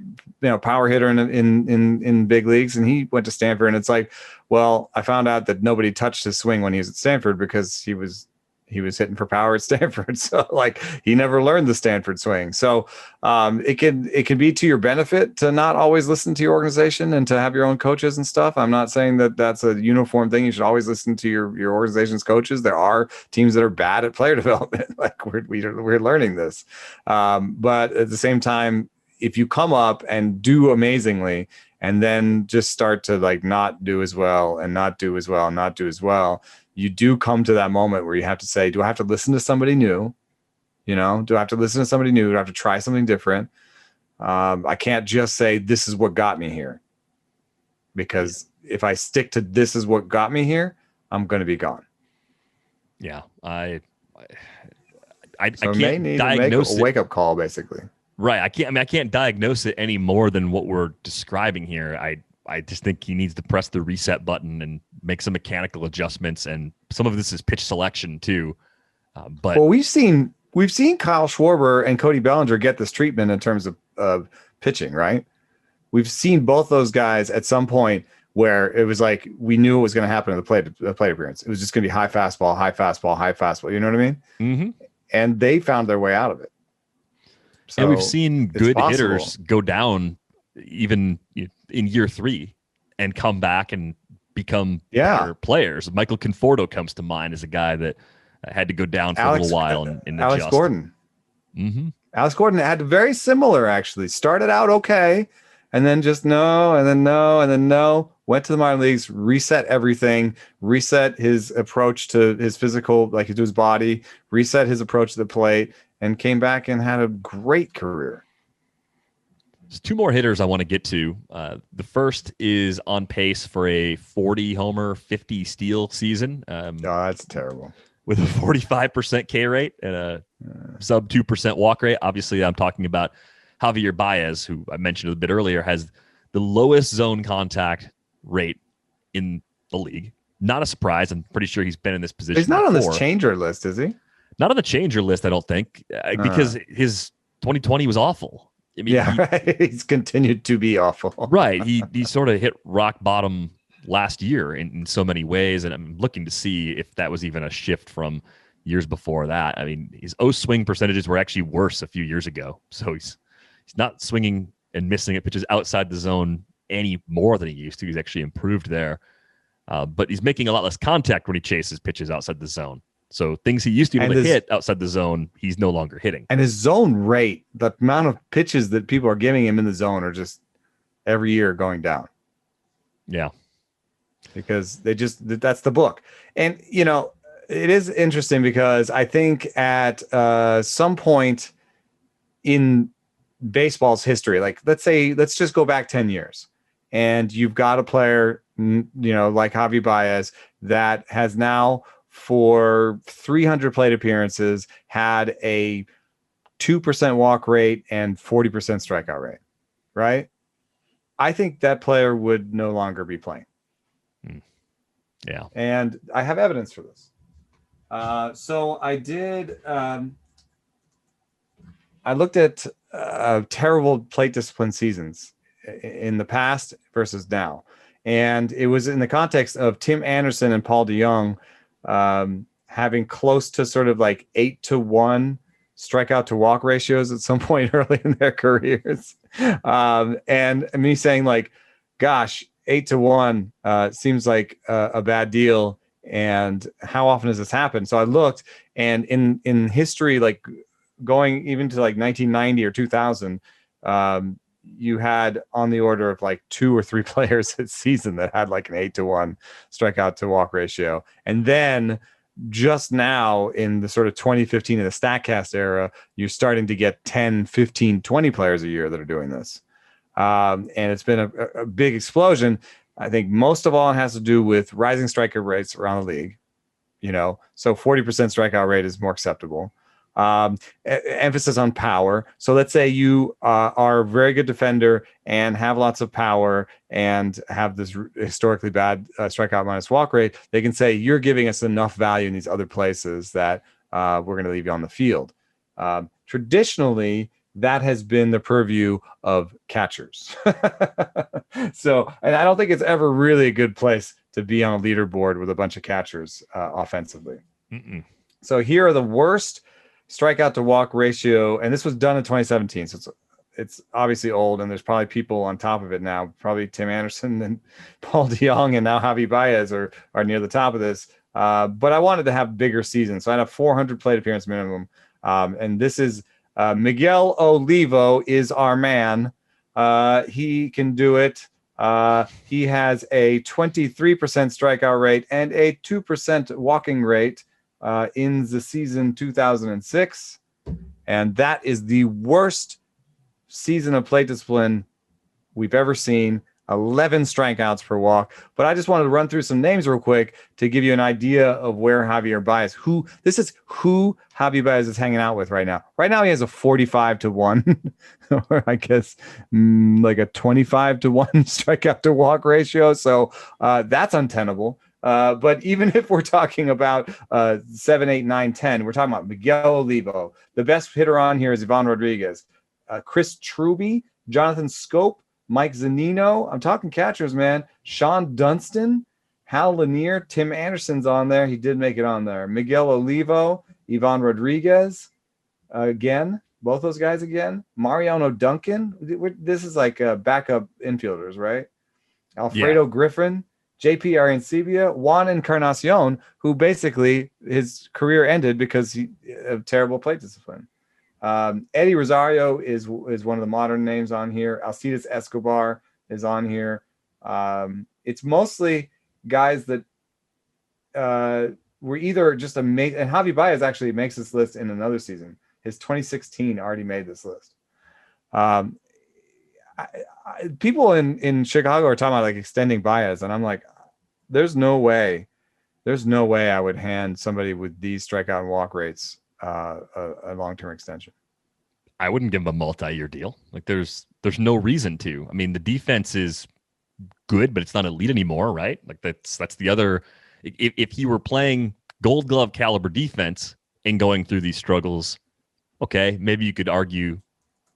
power hitter in big leagues, and he went to Stanford. And it's like, well, I found out that nobody touched his swing when he was at Stanford because he was hitting for power at Stanford. So like he never learned the Stanford swing. So it can be to your benefit to not always listen to your organization and to have your own coaches and stuff. I'm not saying that that's a uniform thing. You should always listen to your organization's coaches. There are teams that are bad at player development. Like we're learning this. But at the same time, if you come up and do amazingly and then just start to like not do as well and not do as well and not do as well, you do come to that moment where you have to say, do I have to listen to somebody new? Do I have to listen to somebody new? Do I have to try something different? I can't just say, this is what got me here. Because if I stick to this is what got me here, I'm going to be gone. Yeah. I can't can't need diagnose to make a wake-up call, basically. Right. I can't diagnose it any more than what we're describing here. I just think he needs to press the reset button and make some mechanical adjustments. And some of this is pitch selection too. But well, we've seen Kyle Schwarber and Cody Bellinger get this treatment in terms of pitching, right? We've seen both those guys at some point where it was like we knew it was going to happen in the plate appearance. It was just going to be high fastball, high fastball, high fastball. You know what I mean? Mm-hmm. And they found their way out of it. So and we've seen good possible. hitters go down even in year 3 and come back and become better players. Michael Conforto comes to mind as a guy that had to go down for a little while and Alex adjust. Gordon. Mm-hmm. Alex Gordon had very similar, actually. Started out okay, and then just no, and then no, and then no. Went to the minor leagues, reset everything, reset his approach to his physical, like to his body, reset his approach to the plate, and came back and had a great career. There's 2 more hitters I want to get to. The first is on pace for a 40 homer, 50 steal season. That's terrible. With a 45% K rate and a sub 2% walk rate. Obviously, I'm talking about Javier Báez, who I mentioned a bit earlier, has the lowest zone contact rate in the league. Not a surprise. I'm pretty sure he's been in this position. He's not on this changer list, is he? Not on the changer list, I don't think, because his 2020 was awful. I mean, right. He's continued to be awful. Right. He sort of hit rock bottom last year in so many ways, and I'm looking to see if that was even a shift from years before that. I mean, his swing percentages were actually worse a few years ago, so he's not swinging and missing at pitches outside the zone any more than he used to. He's actually improved there, but he's making a lot less contact when he chases pitches outside the zone. So things he used to be able to hit outside the zone, he's no longer hitting. And his zone rate, the amount of pitches that people are giving him in the zone are just every year going down. Yeah. Because that's the book. And, it is interesting because I think at some point in baseball's history, like let's just go back 10 years and you've got a player, like Javier Báez that has now for 300 plate appearances had a 2% walk rate and 40% strikeout rate, right? I think that player would no longer be playing. Yeah. And I have evidence for this. So I did, I looked at terrible plate discipline seasons in the past versus now. And it was in the context of Tim Anderson and Paul DeJong having close to sort of like 8-to-1 strikeout to walk ratios at some point early in their careers. And me saying like, gosh, 8-to-1 seems like a bad deal. And how often does this happen? So I looked, and in history, like going even to like 1990 or 2000, you had on the order of like 2 or 3 players this season that had like an 8-to-1 strikeout to walk ratio. And then just now in the sort of 2015 in the StatCast era, you're starting to get 10, 15, 20 players a year that are doing this. And it's been a big explosion. I think most of all it has to do with rising strikeout rates around the league. So 40% strikeout rate is more acceptable. Emphasis on power. So let's say you are a very good defender and have lots of power and have this historically bad strikeout minus walk rate. They can say you're giving us enough value in these other places that we're going to leave you on the field. Traditionally, that has been the purview of catchers. So, and I don't think it's ever really a good place to be on a leaderboard with a bunch of catchers offensively. Mm-mm. So here are the worst strikeout to walk ratio, and this was done in 2017. So it's obviously old, and there's probably people on top of it now. Probably Tim Anderson and Paul DeJong and now Javier Báez are near the top of this. But I wanted to have bigger seasons, so I had a 400 plate appearance minimum. And this is Miguel Olivo is our man. He can do it. He has a 23% strikeout rate and a 2% walking rate in the season 2006. And that is the worst season of plate discipline we've ever seen. 11 strikeouts per walk. But I just wanted to run through some names real quick to give you an idea of where Javier Báez, who Javier Báez is hanging out with right now. Right now he has a 45-1, or I guess like a 25-1 strikeout to walk ratio. So that's untenable. But even if we're talking about 7, 8, 9, 10, we're talking about Miguel Olivo. The best hitter on here is Ivan Rodriguez, Chris Truby, Jonathan Scope, Mike Zunino. I'm talking catchers, man. Sean Dunston, Hal Lanier, Tim Anderson's on there. He did make it on there. Miguel Olivo, Ivan Rodriguez, again. Both those guys again. Mariano Duncan. This is like backup infielders, right? Alfredo Griffin, JP Arencibia, Juan Encarnacion, who basically his career ended because of terrible plate discipline. Eddie Rosario is one of the modern names on here. Alcides Escobar is on here. It's mostly guys that were either just amazing. And Javi Báez actually makes this list in another season. His 2016 already made this list. People in Chicago are talking about like extending Báez, and I'm like, there's no way I would hand somebody with these strikeout and walk rates a long-term extension. I wouldn't give him a multi-year deal. Like there's no reason to. I mean, the defense is good, but it's not elite anymore, right? Like that's the other. If he were playing Gold Glove caliber defense and going through these struggles, okay, maybe you could argue,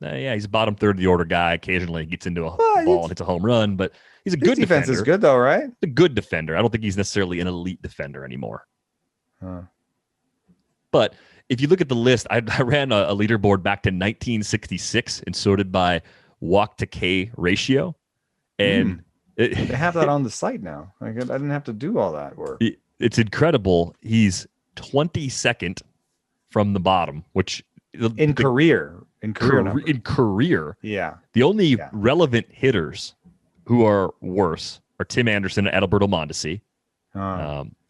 yeah, he's a bottom third of the order guy. Occasionally, he gets into a ball and hits a home run, but he's a good defender. His defense is good though, right? A good defender. I don't think he's necessarily an elite defender anymore. But if you look at the list, I ran a leaderboard back to 1966 and sorted by walk to K ratio. And they have that on the site now. I didn't have to do all that work. It's incredible. He's 22nd from the bottom, which in career. Yeah. The only relevant hitters who are worse are Tim Anderson and Adalberto Mondesi.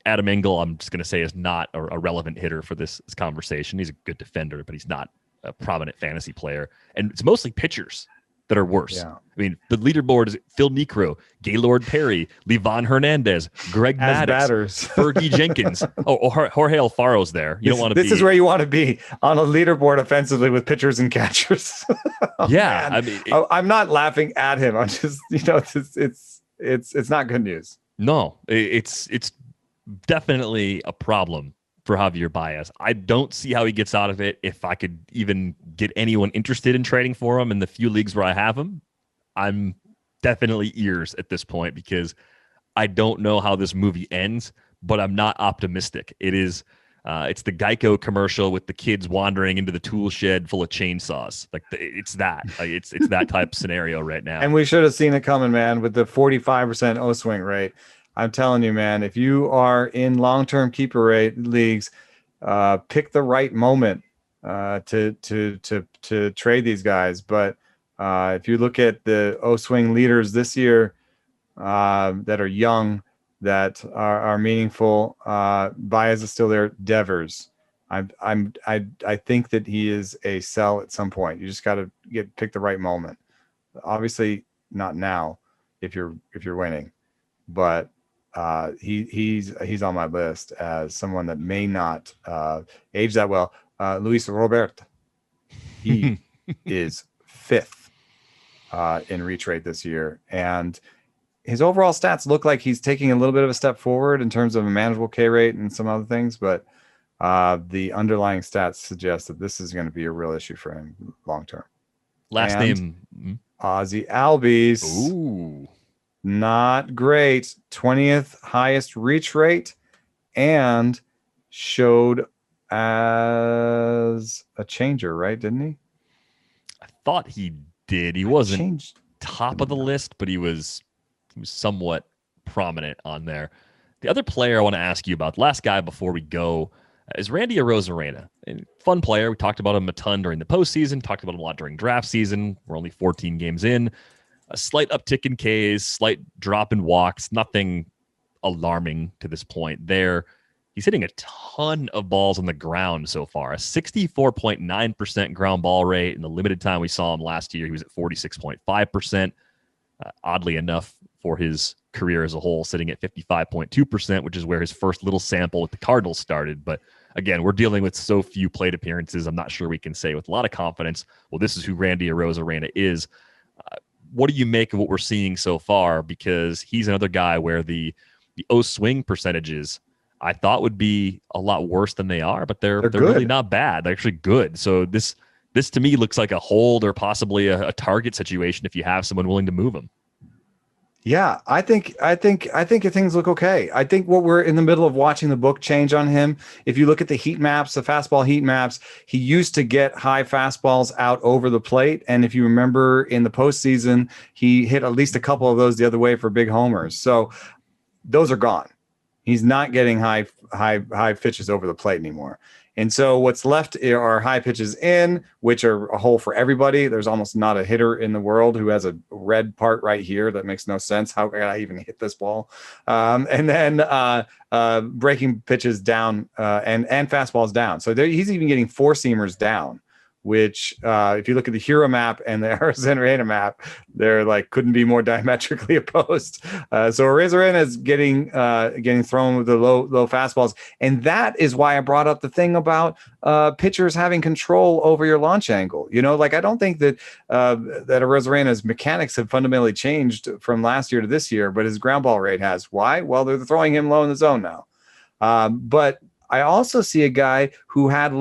Adam Engel, I'm just going to say, is not a relevant hitter for this conversation. He's a good defender, but he's not a prominent fantasy player. And it's mostly pitchers that are worse. Yeah. I mean, the leaderboard is Phil Niekro, Gaylord Perry, Livan Hernandez, Greg Maddux, Fergie Jenkins. Jorge Alfaro's there. You don't want to be. This is where you want to be, on a leaderboard offensively with pitchers and catchers. Man. I mean, I'm not laughing at him. I'm just, it's not good news. No, it's definitely a problem for Javier Báez. I don't see how he gets out of it. If I could even get anyone interested in trading for him in the few leagues where I have him, I'm definitely ears at this point, because I don't know how this movie ends, but I'm not optimistic. It's the Geico commercial with the kids wandering into the tool shed full of chainsaws. It's that type of scenario right now. And we should have seen it coming, man, with the 45% O swing rate. I'm telling you, man, if you are in long-term keeper rate leagues, pick the right moment to trade these guys. But if you look at the O swing leaders this year that are young, that are meaningful, Báez is still there. Devers, I think that he is a sell at some point. You just got to pick the right moment. Obviously, not now if you're winning, but he's on my list as someone that may not age that well. Luis Robert, he is 5th in reach rate this year, and his overall stats look like he's taking a little bit of a step forward in terms of a manageable K rate and some other things, but the underlying stats suggest that this is going to be a real issue for him long term. Last name Ozzy Albies. Ooh. Not great. 20th highest reach rate, and showed as a changer, right? Didn't he? I thought he did. He wasn't top of the list, but he was somewhat prominent on there. The other player I want to ask you about, the last guy before we go, is Randy Arozarena. Fun player. We talked about him a ton during the postseason, talked about him a lot during draft season. We're only 14 games in. A slight uptick in Ks, slight drop in walks, nothing alarming to this point there. He's hitting a ton of balls on the ground so far, a 64.9% ground ball rate. In the limited time we saw him last year, he was at 46.5%. oddly enough, for his career as a whole, sitting at 55.2%, which is where his first little sample with the Cardinals started. But again, we're dealing with so few plate appearances. I'm not sure we can say with a lot of confidence, well, this is who Randy Arozarena is. What do you make of what we're seeing so far? Because he's another guy where the swing percentages I thought would be a lot worse than they are, but they're really not bad. They're actually good. So this to me looks like a hold or possibly a target situation if you have someone willing to move him. Yeah, I think things look okay. I think what we're in the middle of watching the book change on him. If you look at the heat maps, the fastball heat maps, he used to get high fastballs out over the plate. And if you remember in the postseason, he hit at least a couple of those the other way for big homers. So those are gone. He's not getting high pitches over the plate anymore. And so what's left are high pitches in, which are a hole for everybody. There's almost not a hitter in the world who has a red part right here. That makes no sense. How can I even hit this ball? And then breaking pitches down and fastballs down. So he's even getting four-seamers down, which if you look at the Hiura map and the Arozarena map, they're like couldn't be more diametrically opposed. So Arozarena is getting thrown with the low fastballs, and that is why I brought up the thing about pitchers having control over your launch angle. You know, like I don't think that Arozarena's mechanics have fundamentally changed from last year to this year, but his ground ball rate has. Why? Well, they're throwing him low in the zone now. But I also see a guy who had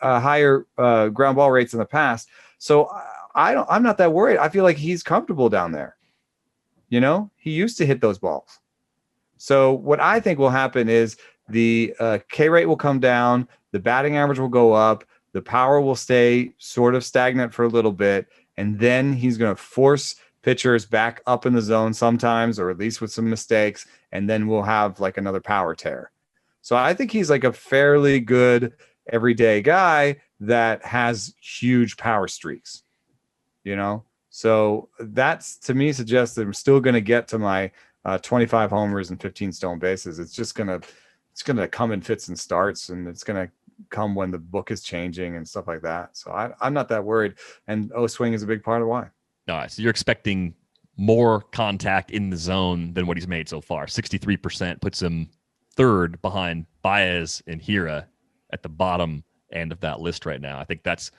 higher ground ball rates in the past. So I'm not that worried. I feel like he's comfortable down there. You know, he used to hit those balls. So what I think will happen is the K rate will come down, the batting average will go up, the power will stay sort of stagnant for a little bit, and then he's going to force pitchers back up in the zone sometimes, or at least with some mistakes, and then we'll have like another power tear. So I think he's like a fairly good everyday guy that has huge power streaks, you know? So that's, to me, suggests that I'm still going to get to my 25 homers and 15 stolen bases. It's just going to come in fits and starts, and it's going to come when the book is changing and stuff like that. So I'm not that worried. And swing is a big part of why. All right. So you're expecting more contact in the zone than what he's made so far. 63% puts him third behind Báez and Hiura at the bottom end of that list right now. I think that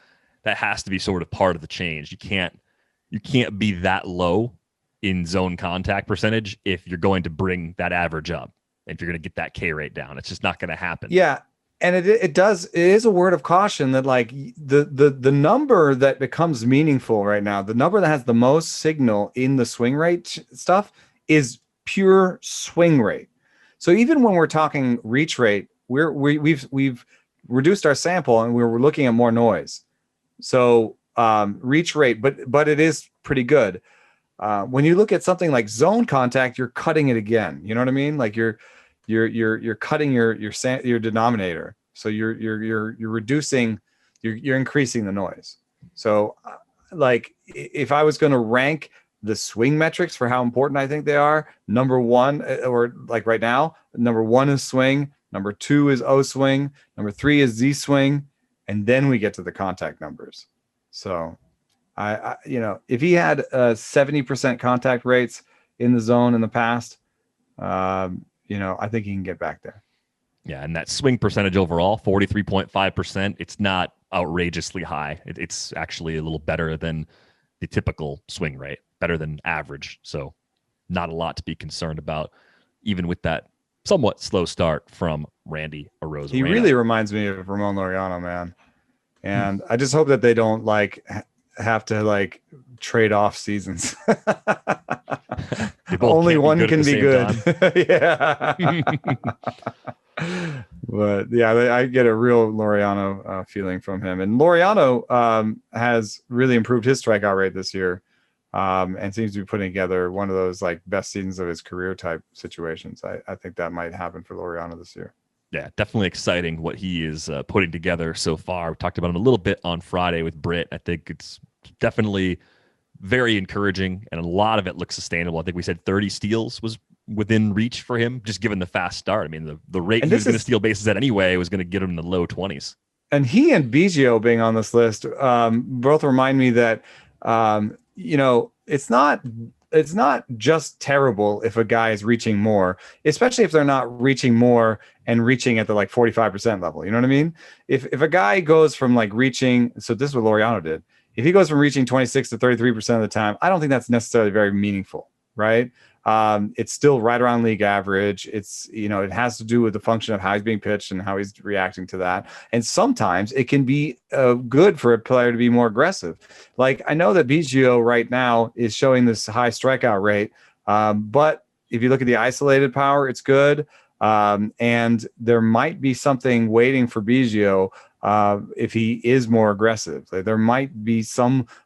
has to be sort of part of the change. You can't be that low in zone contact percentage if you're going to bring that average up. If you're going to get that K rate down, it's just not going to happen. Yeah. And it is a word of caution that like the number that becomes meaningful right now, the number that has the most signal in the swing rate stuff is pure swing rate. So even when we're talking reach rate, we've reduced our sample and we're looking at more noise. So reach rate, but it is pretty good. When you look at something like zone contact, you're cutting it again. You know what I mean? Like you're cutting your denominator. So you're reducing, you're increasing the noise. So like if I was going to rank the swing metrics for how important I think they are, number one, or like right now, number one is swing, number two is O swing, number three is Z swing, and then we get to the contact numbers. So I if he had 70% contact rates in the zone in the past, I think he can get back there. Yeah, and that swing percentage overall, 43.5%, it's not outrageously high. It's actually a little better than the typical swing rate, better than average. So not a lot to be concerned about, even with that somewhat slow start from Randy Arozarena. He really reminds me of Ramon Laureano, man. And I just hope that they don't have to trade off seasons. Only one can be good. Yeah. But yeah, I get a real Laureano feeling from him. And Laureano has really improved his strikeout rate this year, and seems to be putting together one of those best seasons of his career type situations. I think that might happen for Laureano this year. Yeah, definitely exciting what he is putting together so far. We talked about him a little bit on Friday with Britt. I think it's definitely very encouraging, and a lot of it looks sustainable. I think we said 30 steals was within reach for him, just given the fast start. I mean, the rate he was going to steal bases at anyway was going to get him in the low 20s. And he and Biggio being on this list both remind me that it's not just terrible if a guy is reaching more, especially if they're not reaching more and reaching at the like 45% level. You know what I mean? If a guy goes from like reaching, so this is what Laureano did. If he goes from reaching 26 to 33% of the time, I don't think that's necessarily very meaningful, right? It's still right around league average. It's, it has to do with the function of how he's being pitched and how he's reacting to that. And sometimes it can be good for a player to be more aggressive. Like I know that Biggio right now is showing this high strikeout rate, but if you look at the isolated power, it's good. And there might be something waiting for Biggio if he is more aggressive. Like, there might be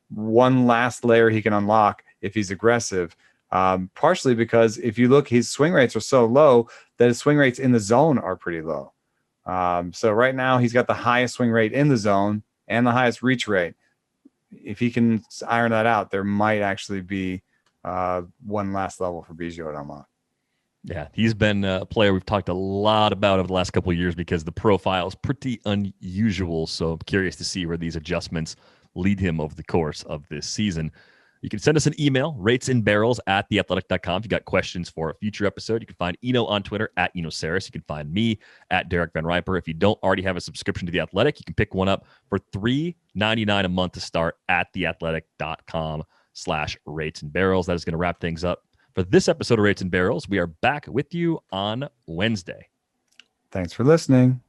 one last layer he can unlock if he's aggressive. Partially because if you look, his swing rates are so low that his swing rates in the zone are pretty low. So right now he's got the highest swing rate in the zone and the highest reach rate. If he can iron that out, there might actually be one last level for Biggio to unlock. Yeah, he's been a player we've talked a lot about over the last couple of years because the profile is pretty unusual. So I'm curious to see where these adjustments lead him over the course of this season. You can send us an email, ratesandbarrels@theathletic.com. If you got questions for a future episode, you can find Eno on Twitter @EnoSaris. You can find me @Derek Van Riper. If you don't already have a subscription to The Athletic, you can pick one up for $3.99 a month to start at theathletic.com/ratesandbarrels. That is going to wrap things up for this episode of Rates and Barrels. We are back with you on Wednesday. Thanks for listening.